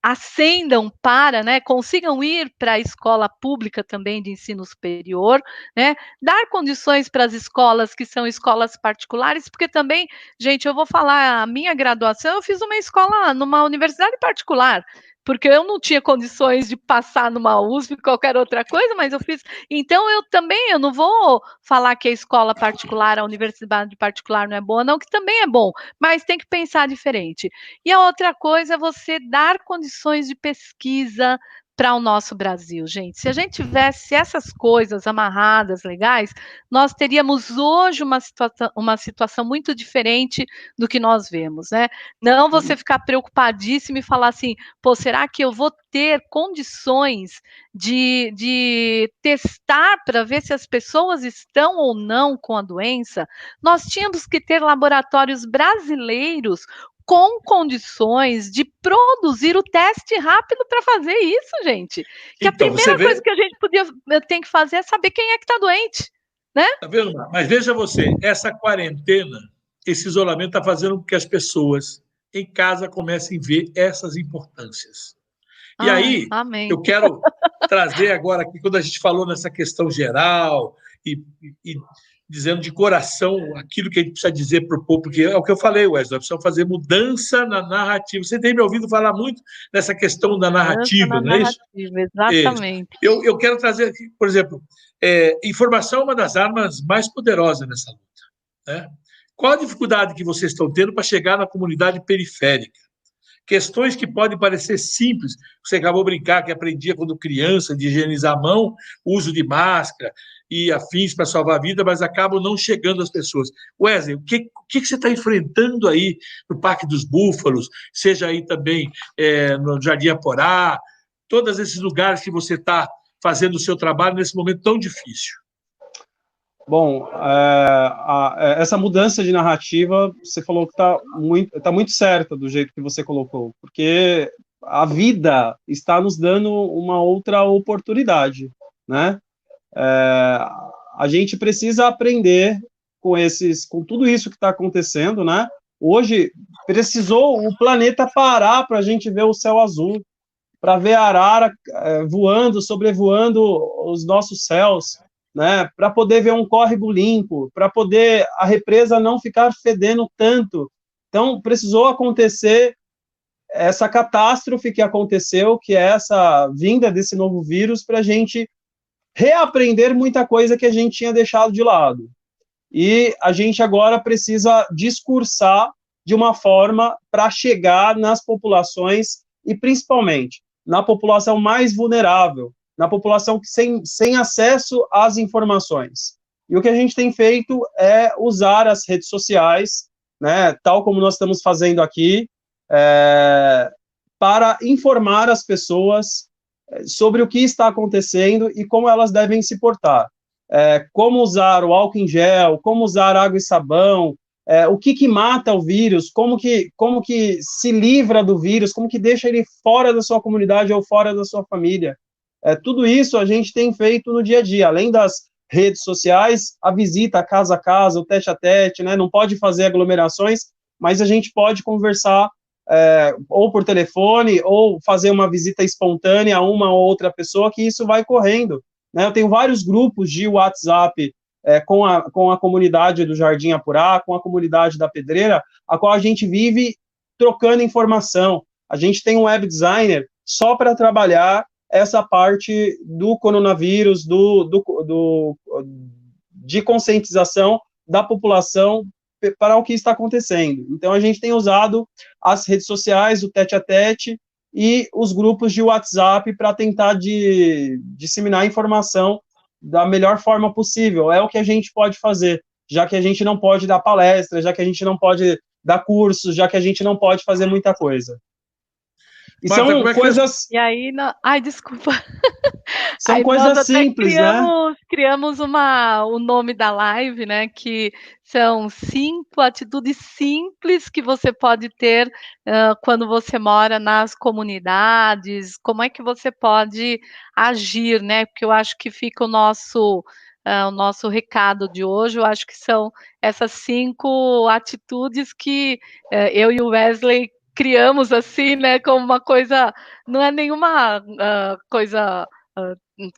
ascendam para, né, consigam ir para a escola pública também de ensino superior, né, dar condições para as escolas que são escolas particulares, porque também, gente, eu vou falar, a minha graduação, eu fiz uma escola, numa universidade particular, porque eu não tinha condições de passar numa USP, qualquer outra coisa, mas eu fiz, então eu não vou falar que a escola particular, a universidade particular não é boa, não, que também é bom, mas tem que pensar diferente. E a outra coisa é você dar condições de pesquisa para o nosso Brasil, gente. Se a gente tivesse essas coisas amarradas, legais, nós teríamos hoje uma situação muito diferente do que nós vemos, né? Não você ficar preocupadíssimo e falar assim, pô, será que eu vou ter condições de testar para ver se as pessoas estão ou não com a doença? Nós tínhamos que ter laboratórios brasileiros com condições de produzir o teste rápido para fazer isso, gente. Que então, a primeira coisa que a gente tem que fazer é saber quem é que está doente, né? Tá vendo? Mas veja você, essa quarentena, esse isolamento está fazendo com que as pessoas em casa comecem a ver essas importâncias. E aí, amém. Eu quero trazer agora aqui, quando a gente falou nessa questão geral e dizendo de coração aquilo que a gente precisa dizer para o povo, porque é o que eu falei, Wesley, nós precisamos fazer mudança na narrativa. Você tem me ouvido falar muito nessa questão da narrativa, não é isso? Exatamente. Eu quero trazer aqui, por exemplo, informação é uma das armas mais poderosas nessa luta, né? Qual a dificuldade que vocês estão tendo para chegar na comunidade periférica? Questões que podem parecer simples, você acabou de brincar que aprendia quando criança, de higienizar a mão, uso de máscara e afins para salvar a vida, mas acabam não chegando às pessoas. Wesley, o que você está enfrentando aí no Parque dos Búfalos, seja aí também no Jardim Aporá, todos esses lugares que você está fazendo o seu trabalho nesse momento tão difícil? Bom, essa mudança de narrativa, você falou que tá muito certa do jeito que você colocou, porque a vida está nos dando uma outra oportunidade, né? A gente precisa aprender com tudo isso que está acontecendo, né? Hoje, precisou o planeta parar para a gente ver o céu azul, para ver a arara voando, sobrevoando os nossos céus, né, para poder ver um córrego limpo, para poder a represa não ficar fedendo tanto. Então, precisou acontecer essa catástrofe que aconteceu, que é essa vinda desse novo vírus, para a gente reaprender muita coisa que a gente tinha deixado de lado. E a gente agora precisa discursar de uma forma para chegar nas populações, e principalmente na população mais vulnerável, na população que sem acesso às informações. E o que a gente tem feito é usar as redes sociais, né, tal como nós estamos fazendo aqui, para informar as pessoas sobre o que está acontecendo e como elas devem se portar. Como usar o álcool em gel, como usar água e sabão, o que mata o vírus, como que se livra do vírus, como que deixa ele fora da sua comunidade ou fora da sua família. Tudo isso a gente tem feito no dia a dia, além das redes sociais, a visita casa a casa, o tete a tete, né? Não pode fazer aglomerações, mas a gente pode conversar ou por telefone, ou fazer uma visita espontânea a uma ou outra pessoa, que isso vai correndo, né? Eu tenho vários grupos de WhatsApp com a comunidade do Jardim Apurá, com a comunidade da Pedreira, a qual a gente vive trocando informação. A gente tem um web designer só para trabalhar essa parte do coronavírus, de conscientização da população para o que está acontecendo. Então, a gente tem usado as redes sociais, o tete-a-tete e os grupos de WhatsApp para tentar disseminar informação da melhor forma possível. É o que a gente pode fazer, já que a gente não pode dar palestra, já que a gente não pode dar cursos, já que a gente não pode fazer muita coisa. E Marta, são coisas... E aí, ai, desculpa. São aí coisas simples, criamos o nome da live, né, que são 5 atitudes simples que você pode ter quando você mora nas comunidades, como é que você pode agir, né, porque eu acho que fica o nosso recado de hoje, eu acho que são essas 5 atitudes que eu e o Wesley criamos assim, né, como uma coisa, não é nenhuma coisa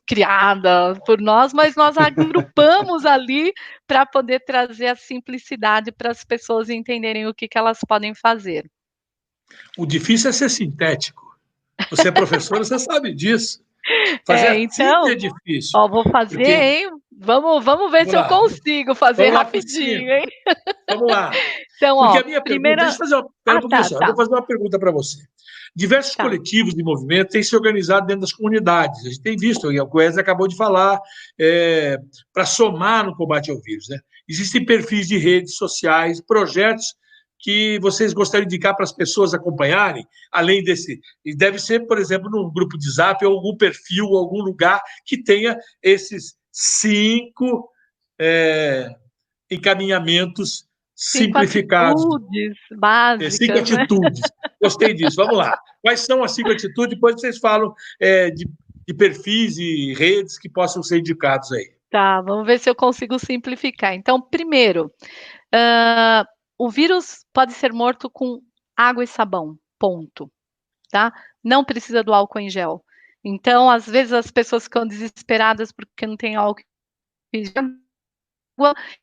criada por nós, mas nós agrupamos ali para poder trazer a simplicidade para as pessoas entenderem o que elas podem fazer. O difícil é ser sintético. Você é professora, você sabe disso. Fazer então, é difícil. Ó, vou fazer, porque... hein? Vamos ver se eu consigo fazer rapidinho, hein? Vamos lá. Então, porque ó, a minha pergunta, deixa eu fazer eu vou fazer uma pergunta para você. Diversos coletivos de movimento têm se organizado dentro das comunidades. A gente tem visto, o Wesley acabou de falar, para somar no combate ao vírus, né? Existem perfis de redes sociais, projetos que vocês gostariam de indicar para as pessoas acompanharem, além desse... E deve ser, por exemplo, num grupo de Zap, ou algum perfil, ou algum lugar que tenha esses 5 encaminhamentos simplificados. 5 atitudes básicas. 5 atitudes. Gostei disso. Vamos lá. Quais são as 5 atitudes? Depois vocês falam de perfis e redes que possam ser indicados aí. Tá, vamos ver se eu consigo simplificar. Então, primeiro, o vírus pode ser morto com água e sabão, ponto, tá? Não precisa do álcool em gel. Então, às vezes as pessoas ficam desesperadas porque não tem álcool em gel,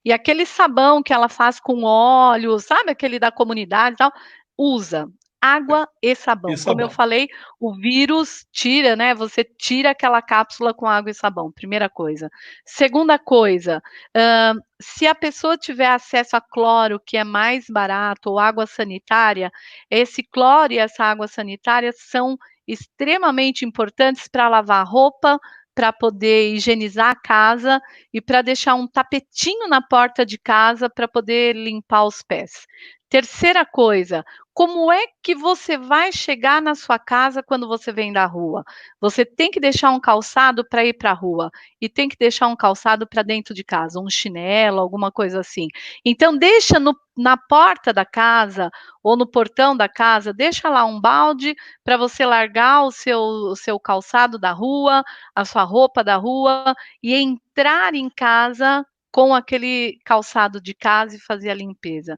e aquele sabão que ela faz com óleo, sabe, aquele da comunidade e tal, usa água e sabão. Como eu falei, o vírus tira, né? Você tira aquela cápsula com água e sabão, primeira coisa. Segunda coisa, se a pessoa tiver acesso a cloro, que é mais barato, ou água sanitária, esse cloro e essa água sanitária são extremamente importantes para lavar roupa, para poder higienizar a casa e para deixar um tapetinho na porta de casa para poder limpar os pés. Terceira coisa, como é que você vai chegar na sua casa quando você vem da rua? Você tem que deixar um calçado para ir para a rua e tem que deixar um calçado para dentro de casa, um chinelo, alguma coisa assim. Então, deixa na porta da casa ou no portão da casa, deixa lá um balde para você largar o seu calçado da rua, a sua roupa da rua e entrar em casa com aquele calçado de casa e fazer a limpeza.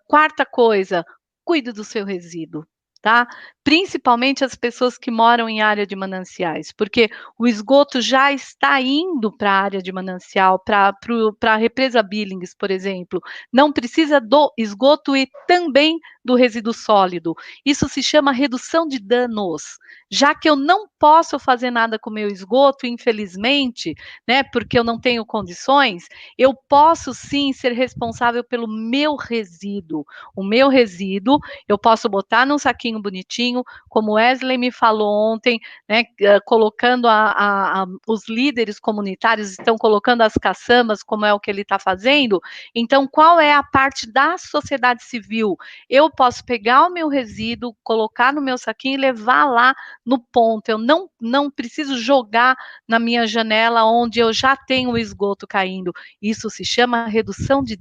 Quarta coisa, cuide do seu resíduo, tá? Principalmente as pessoas que moram em área de mananciais, porque o esgoto já está indo para a área de manancial, para a represa Billings, por exemplo. Não precisa do esgoto e também do resíduo sólido. Isso se chama redução de danos. Já que eu não posso fazer nada com o meu esgoto, infelizmente, né, porque eu não tenho condições, eu posso sim ser responsável pelo meu resíduo. O meu resíduo, eu posso botar num saquinho bonitinho, como o Wesley me falou ontem, né, colocando os líderes comunitários estão colocando as caçambas, como é o que ele está fazendo. Então, qual é a parte da sociedade civil? Eu posso pegar o meu resíduo, colocar no meu saquinho e levar lá no ponto. Eu não preciso jogar na minha janela onde eu já tenho o esgoto caindo. Isso se chama redução de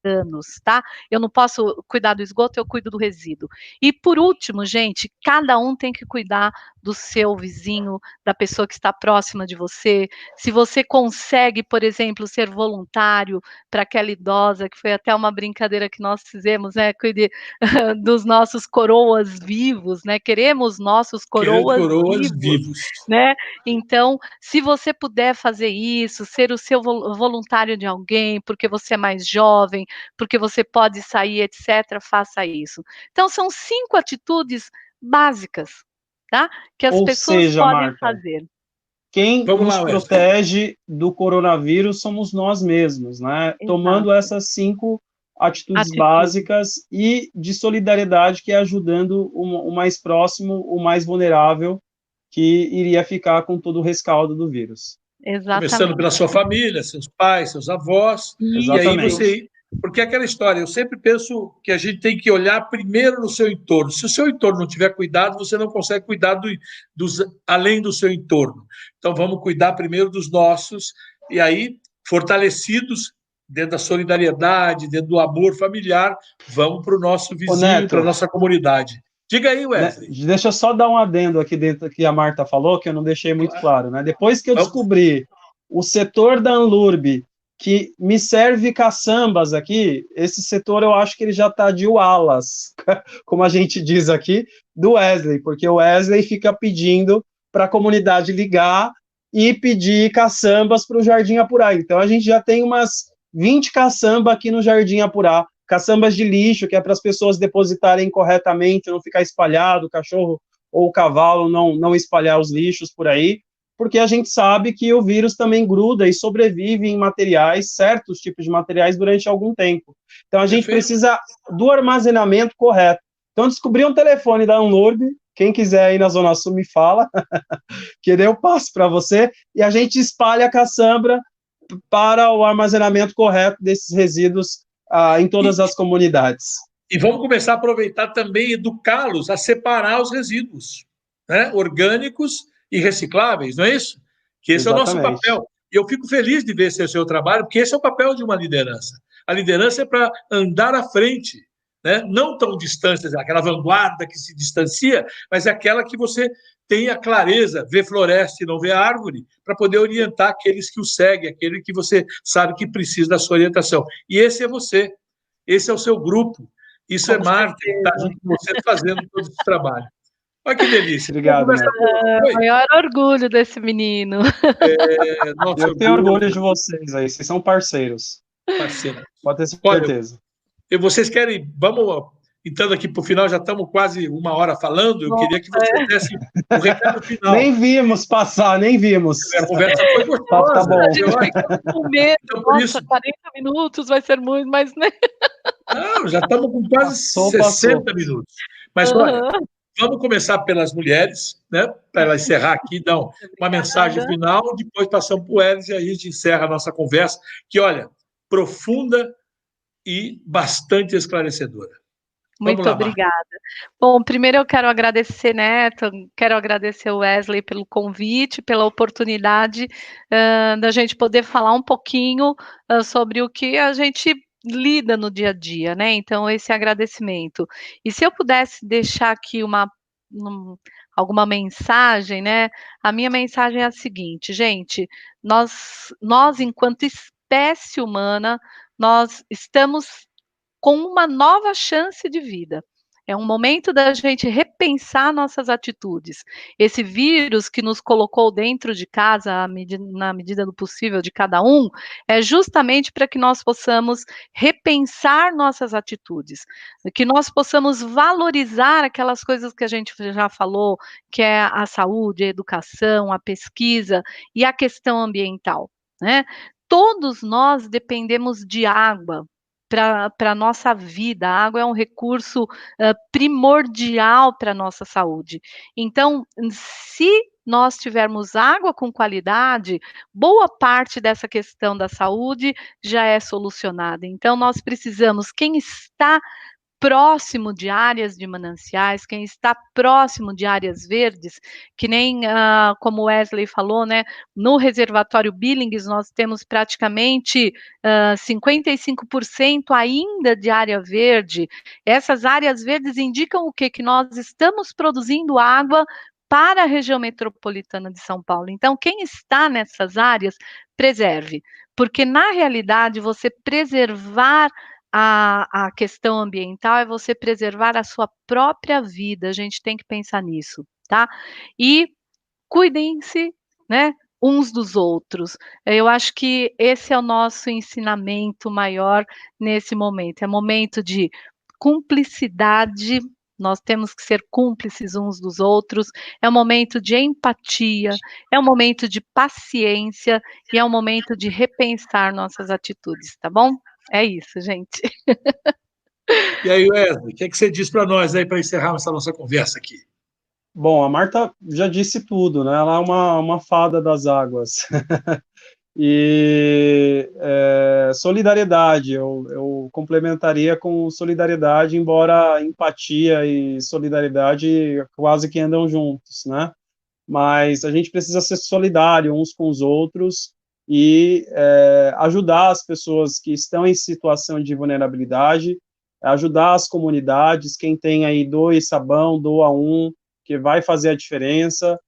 danos, tá? Eu não posso cuidar do esgoto, eu cuido do resíduo. E por último, gente, cada um tem que cuidar do seu vizinho, da pessoa que está próxima de você, se você consegue, por exemplo, ser voluntário para aquela idosa, que foi até uma brincadeira que nós fizemos, né, cuide dos nossos coroas vivos, né, queremos nossos coroas vivos, né, então, se você puder fazer isso, ser o seu voluntário de alguém, porque você é mais jovem, porque você pode sair, etc., faça isso. Então, são 5 atitudes básicas, tá? Que as pessoas podem fazer. Quem nos protege do coronavírus somos nós mesmos, né? Exato. Tomando essas 5 atitudes básicas e de solidariedade, que é ajudando o mais próximo, o mais vulnerável, que iria ficar com todo o rescaldo do vírus. Exatamente. Começando pela sua família, seus pais, seus avós, exatamente. E aí você... Porque é aquela história, eu sempre penso que a gente tem que olhar primeiro no seu entorno. Se o seu entorno não tiver cuidado, você não consegue cuidar além do seu entorno. Então, vamos cuidar primeiro dos nossos, e aí, fortalecidos dentro da solidariedade, dentro do amor familiar, vamos para o nosso vizinho, para a nossa comunidade. Diga aí, Wesley. Deixa eu só dar um adendo aqui dentro que a Marta falou, que eu não deixei muito claro, né? Depois que eu descobri o setor da Anlurb, que me serve caçambas aqui, esse setor eu acho que ele já está de ualas, como a gente diz aqui, do Wesley, porque o Wesley fica pedindo para a comunidade ligar e pedir caçambas para o Jardim Apurá. Então a gente já tem umas 20 caçambas aqui no Jardim Apurá, caçambas de lixo, que é para as pessoas depositarem corretamente, não ficar espalhado, o cachorro ou o cavalo não espalhar os lixos por aí, porque a gente sabe que o vírus também gruda e sobrevive em materiais, certos tipos de materiais, durante algum tempo. Então, a gente precisa do armazenamento correto. Então, descobri um telefone da Anlurb, quem quiser ir na Zona Sul me fala, que daí eu passo para você, e a gente espalha a caçamba para o armazenamento correto desses resíduos em todas as comunidades. E vamos começar a aproveitar também, educá-los a separar os resíduos, né, orgânicos e recicláveis, não é isso? Que esse Exatamente. É o nosso papel. E eu fico feliz de ver esse seu trabalho, porque esse é o papel de uma liderança. A liderança é para andar à frente, né? Não tão distante, aquela vanguarda que se distancia, mas é aquela que você tem a clareza, vê floresta e não vê árvore, para poder orientar aqueles que o seguem, aquele que você sabe que precisa da sua orientação. E esse é você, esse é o seu grupo, isso é Marta, que está junto com você fazendo todo esse trabalho. Olha que delícia. Obrigado, maior orgulho desse menino. Eu tenho orgulho de vocês aí, vocês são parceiros. Pode ter certeza. Olha, vocês querem, vamos entrando aqui para o final, já estamos quase 1 hora falando, eu queria que vocês dessem o recado final. Nem vimos passar, nem vimos. A conversa foi gostosa. Tá bom. Com medo, nossa, 40 minutos vai ser muito, mas... Não, já estamos com quase 60 minutos. Mas olha, vamos começar pelas mulheres, né? Para ela encerrar aqui, dar uma mensagem final, depois passamos para o Wesley e a gente encerra a nossa conversa, que, olha, profunda e bastante esclarecedora. Muito obrigada. Bom, primeiro eu quero agradecer, Neto, quero agradecer o Wesley pelo convite, pela oportunidade da gente poder falar um pouquinho sobre o que a gente lida no dia a dia, né? Então, esse agradecimento. E se eu pudesse deixar aqui alguma mensagem, né? A minha mensagem é a seguinte, gente, nós enquanto espécie humana, nós estamos com uma nova chance de vida. É um momento da gente repensar nossas atitudes. Esse vírus que nos colocou dentro de casa, na medida do possível de cada um, é justamente para que nós possamos repensar nossas atitudes, que nós possamos valorizar aquelas coisas que a gente já falou, que é a saúde, a educação, a pesquisa e a questão ambiental, né? Todos nós dependemos de água para a nossa vida. A água é um recurso primordial para a nossa saúde. Então, se nós tivermos água com qualidade, boa parte dessa questão da saúde já é solucionada. Então, nós precisamos, quem está próximo de áreas de mananciais, quem está próximo de áreas verdes, que nem, como o Wesley falou, né, no reservatório Billings nós temos praticamente 55% ainda de área verde. Essas áreas verdes indicam o quê? Que nós estamos produzindo água para a região metropolitana de São Paulo. Então, quem está nessas áreas, preserve, porque na realidade você preservar a questão ambiental é você preservar a sua própria vida, a gente tem que pensar nisso, tá? E cuidem-se, né, uns dos outros. Eu acho que esse é o nosso ensinamento maior nesse momento. É momento de cumplicidade, nós temos que ser cúmplices uns dos outros. É um momento de empatia, é um momento de paciência e é um momento de repensar nossas atitudes, tá bom? É isso, gente. E aí, Wesley, o que é que você diz para nós aí para encerrar essa nossa conversa aqui? Bom, a Marta já disse tudo, né? Ela é uma fada das águas. E solidariedade, eu complementaria com solidariedade, embora empatia e solidariedade quase que andam juntos, né? Mas a gente precisa ser solidário uns com os outros e ajudar as pessoas que estão em situação de vulnerabilidade, ajudar as comunidades, quem tem aí 2 sabão, doa 1, que vai fazer a diferença.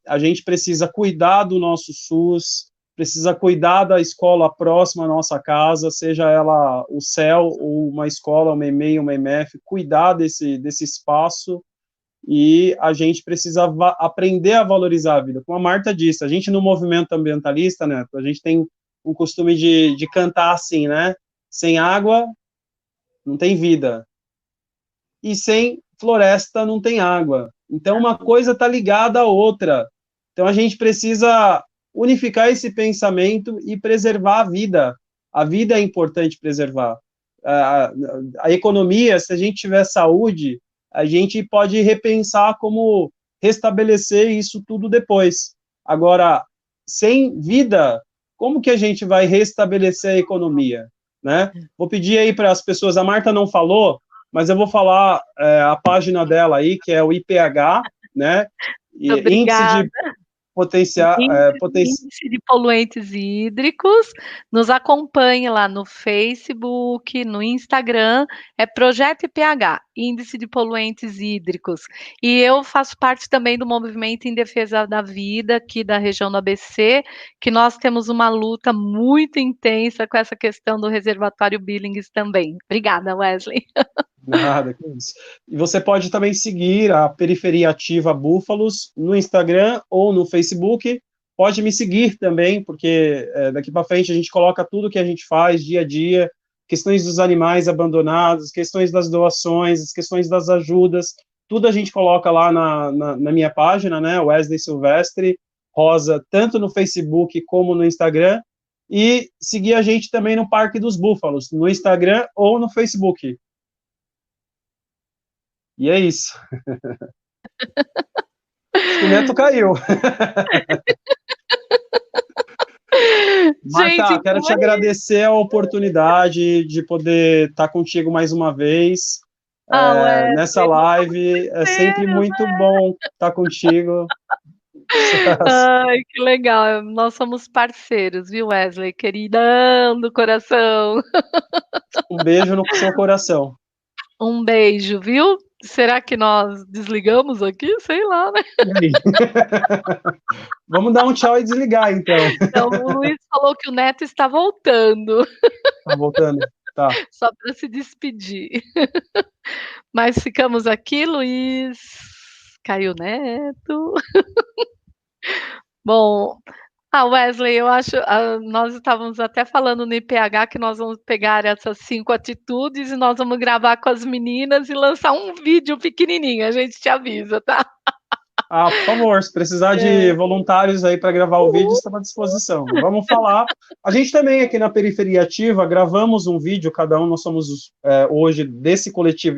A gente precisa cuidar do nosso SUS, precisa cuidar da escola próxima à nossa casa, seja ela o CEL, ou uma escola, uma EMEI, uma EMF, cuidar desse espaço, e a gente precisa aprender a valorizar a vida. Como a Marta disse, a gente no movimento ambientalista, né, a gente tem o costume de cantar assim, né, sem água não tem vida, e sem floresta não tem água. Então, uma coisa está ligada à outra. Então, a gente precisa unificar esse pensamento e preservar a vida. A vida é importante preservar. A economia, se a gente tiver saúde, a gente pode repensar como restabelecer isso tudo depois. Agora, sem vida, como que a gente vai restabelecer a economia, né? Vou pedir aí para as pessoas, a Marta não falou, mas eu vou falar a página dela aí, que é o IPH, né? Índice de Índice de poluentes hídricos. Nos acompanhe lá no Facebook, no Instagram, é Projeto IPH, Índice de Poluentes Hídricos. E eu faço parte também do movimento em defesa da vida aqui da região do ABC, que nós temos uma luta muito intensa com essa questão do reservatório Billings também. Obrigada, Wesley. Nada, que isso. E você pode também seguir a Periferia Ativa Búfalos no Instagram ou no Facebook. Pode me seguir também, porque daqui para frente a gente coloca tudo que a gente faz dia a dia, questões dos animais abandonados, questões das doações, as questões das ajudas, tudo a gente coloca lá na minha página, né, Wesley Silvestre Rosa, tanto no Facebook como no Instagram, e seguir a gente também no Parque dos Búfalos, no Instagram ou no Facebook. E é isso. O neto caiu. Marta, Gente, quero te agradecer a oportunidade de poder estar contigo mais uma vez Wesley, nessa live. É sempre muito bom estar contigo. Ai, que legal. Nós somos parceiros, viu, Wesley? Queridão do coração. Um beijo no seu coração. Um beijo, viu? Será que nós desligamos aqui? Sei lá, né? Vamos dar um tchau e desligar, então. Então, o Luiz falou que o Neto está voltando. Tá voltando? Tá. Só para se despedir. Mas ficamos aqui, Luiz. Caiu o Neto. Bom, Wesley, eu acho, nós estávamos até falando no IPH que nós vamos pegar essas 5 atitudes e nós vamos gravar com as meninas e lançar um vídeo pequenininho, a gente te avisa, tá? Por favor, se precisar de voluntários aí para gravar o vídeo, estamos à disposição. Vamos falar. A gente também aqui na Periferia Ativa gravamos um vídeo, cada um, nós somos hoje desse coletivo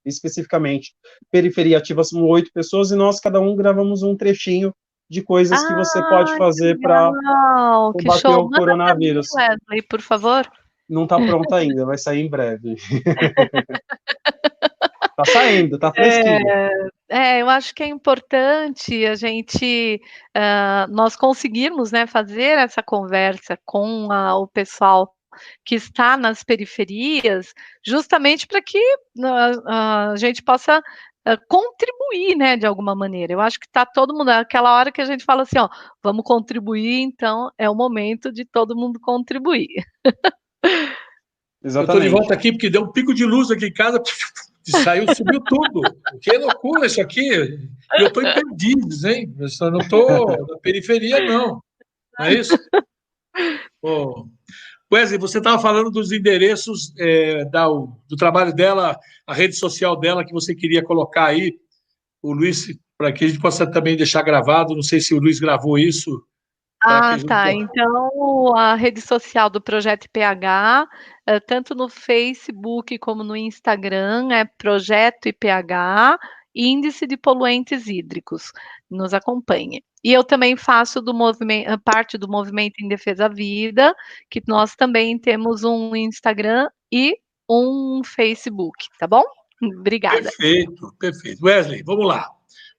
especificamente, Periferia Ativa, são 8 pessoas e nós cada um gravamos um trechinho de coisas que você pode fazer para combater o coronavírus. Wesley, por favor. Não está pronto ainda, vai sair em breve. Tá saindo, tá fresquinho. Eu acho que é importante a gente, nós conseguirmos, né, fazer essa conversa com o pessoal que está nas periferias, justamente para que a gente possa contribuir, né, de alguma maneira. Eu acho que está todo mundo, aquela hora que a gente fala assim, ó, vamos contribuir, então é o momento de todo mundo contribuir. Exatamente. Eu estou de volta aqui porque deu um pico de luz aqui em casa, saiu, subiu tudo. Que loucura isso aqui. E eu estou em Perdizes, hein? Eu só não estou na periferia, não. Não é isso? Oh. Wesley, você estava falando dos endereços do trabalho dela, a rede social dela, que você queria colocar aí, o Luiz, para que a gente possa também deixar gravado, não sei se o Luiz gravou isso. Tá. Então, a rede social do Projeto IPH, tanto no Facebook como no Instagram, é Projeto IPH, Índice de Poluentes Hídricos. Nos acompanhe. E eu também faço parte do Movimento em Defesa da Vida, que nós também temos um Instagram e um Facebook, tá bom? Obrigada. Perfeito. Wesley, vamos lá.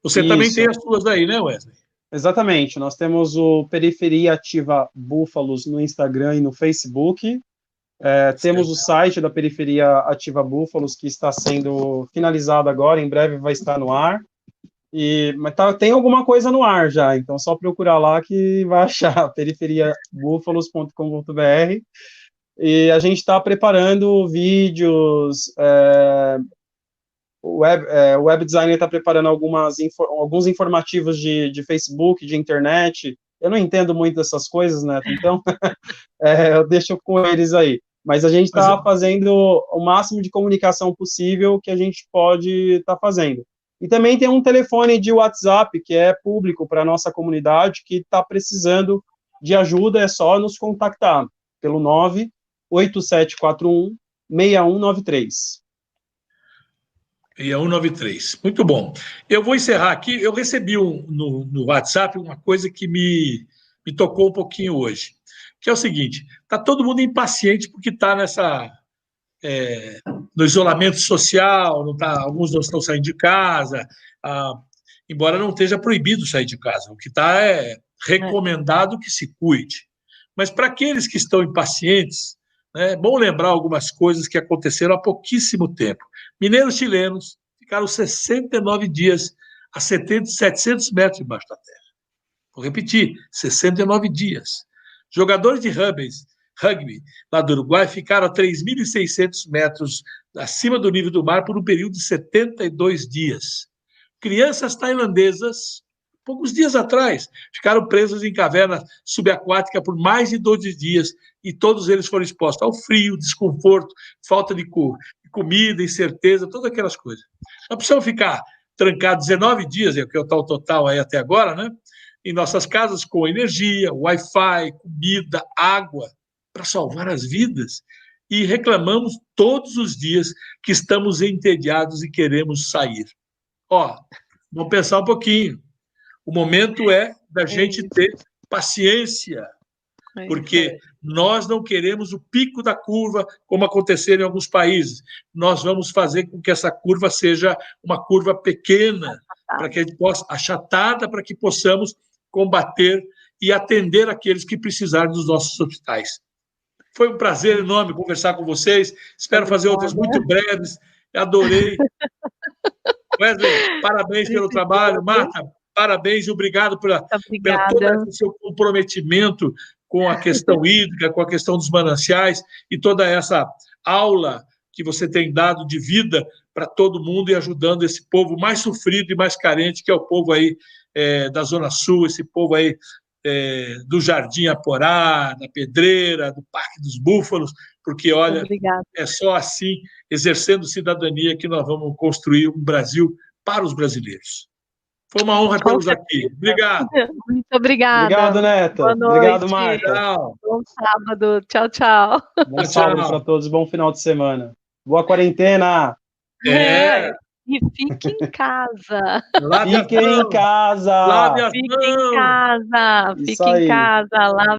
Você também tem as suas aí, né, Wesley? Exatamente. Nós temos o Periferia Ativa Búfalos no Instagram e no Facebook. Temos o site da Periferia Ativa Búfalos, que está sendo finalizado agora, em breve vai estar no ar. Mas tem alguma coisa no ar já, então só procurar lá que vai achar, periferiabúfalos.com.br. E a gente está preparando vídeos, o web designer está preparando alguns informativos de Facebook, de internet. Eu não entendo muito dessas coisas, né? Então eu deixo com eles aí. Mas a gente está fazendo o máximo de comunicação possível que a gente pode estar fazendo. E também tem um telefone de WhatsApp que é público para a nossa comunidade que está precisando de ajuda, é só nos contactar pelo 98741-6193. 6193. Muito bom. Eu vou encerrar aqui. Eu recebi no WhatsApp uma coisa que me tocou um pouquinho hoje, que é o seguinte: está todo mundo impaciente porque está no isolamento social, alguns não estão saindo de casa, embora não esteja proibido sair de casa. O que está é recomendado que se cuide. Mas para aqueles que estão impacientes, é bom lembrar algumas coisas que aconteceram há pouquíssimo tempo. Mineiros chilenos ficaram 69 dias a 700 metros embaixo da terra. Vou repetir, 69 dias. Jogadores de rugby lá do Uruguai ficaram a 3.600 metros acima do nível do mar por um período de 72 dias. Crianças tailandesas, poucos dias atrás, ficaram presas em caverna subaquática por mais de 12 dias e todos eles foram expostos ao frio, desconforto, falta de comida, incerteza, todas aquelas coisas. Nós precisamos ficar trancados 19 dias, é o que é o total aí até agora, né? Em nossas casas com energia, Wi-Fi, comida, água, para salvar as vidas. E reclamamos todos os dias que estamos entediados e queremos sair. Vamos pensar um pouquinho. O momento é da gente ter paciência, porque nós não queremos o pico da curva, como aconteceu em alguns países. Nós vamos fazer com que essa curva seja uma curva pequena, para que a gente possa, achatada, para que possamos combater e atender aqueles que precisarem dos nossos hospitais. Foi um prazer enorme conversar com vocês. Espero fazer outras muito breves. Adorei. Wesley, parabéns pelo trabalho. Marta, parabéns e obrigado pelo todo esse seu comprometimento com a questão hídrica, com a questão dos mananciais e toda essa aula que você tem dado de vida para todo mundo e ajudando esse povo mais sofrido e mais carente, que é o povo aí da Zona Sul, esse povo aí do Jardim Aporá, da Pedreira, do Parque dos Búfalos, porque, olha, é só assim, exercendo cidadania, que nós vamos construir um Brasil para os brasileiros. Foi uma honra tê-los aqui. Obrigado. Muito obrigada. Obrigado, Neto. Obrigado, Marta. Bom sábado. Tchau, tchau. Bom sábado para todos. Bom final de semana. Boa quarentena. E fique em casa. Fiquem em casa. Fique em casa. Fique em casa.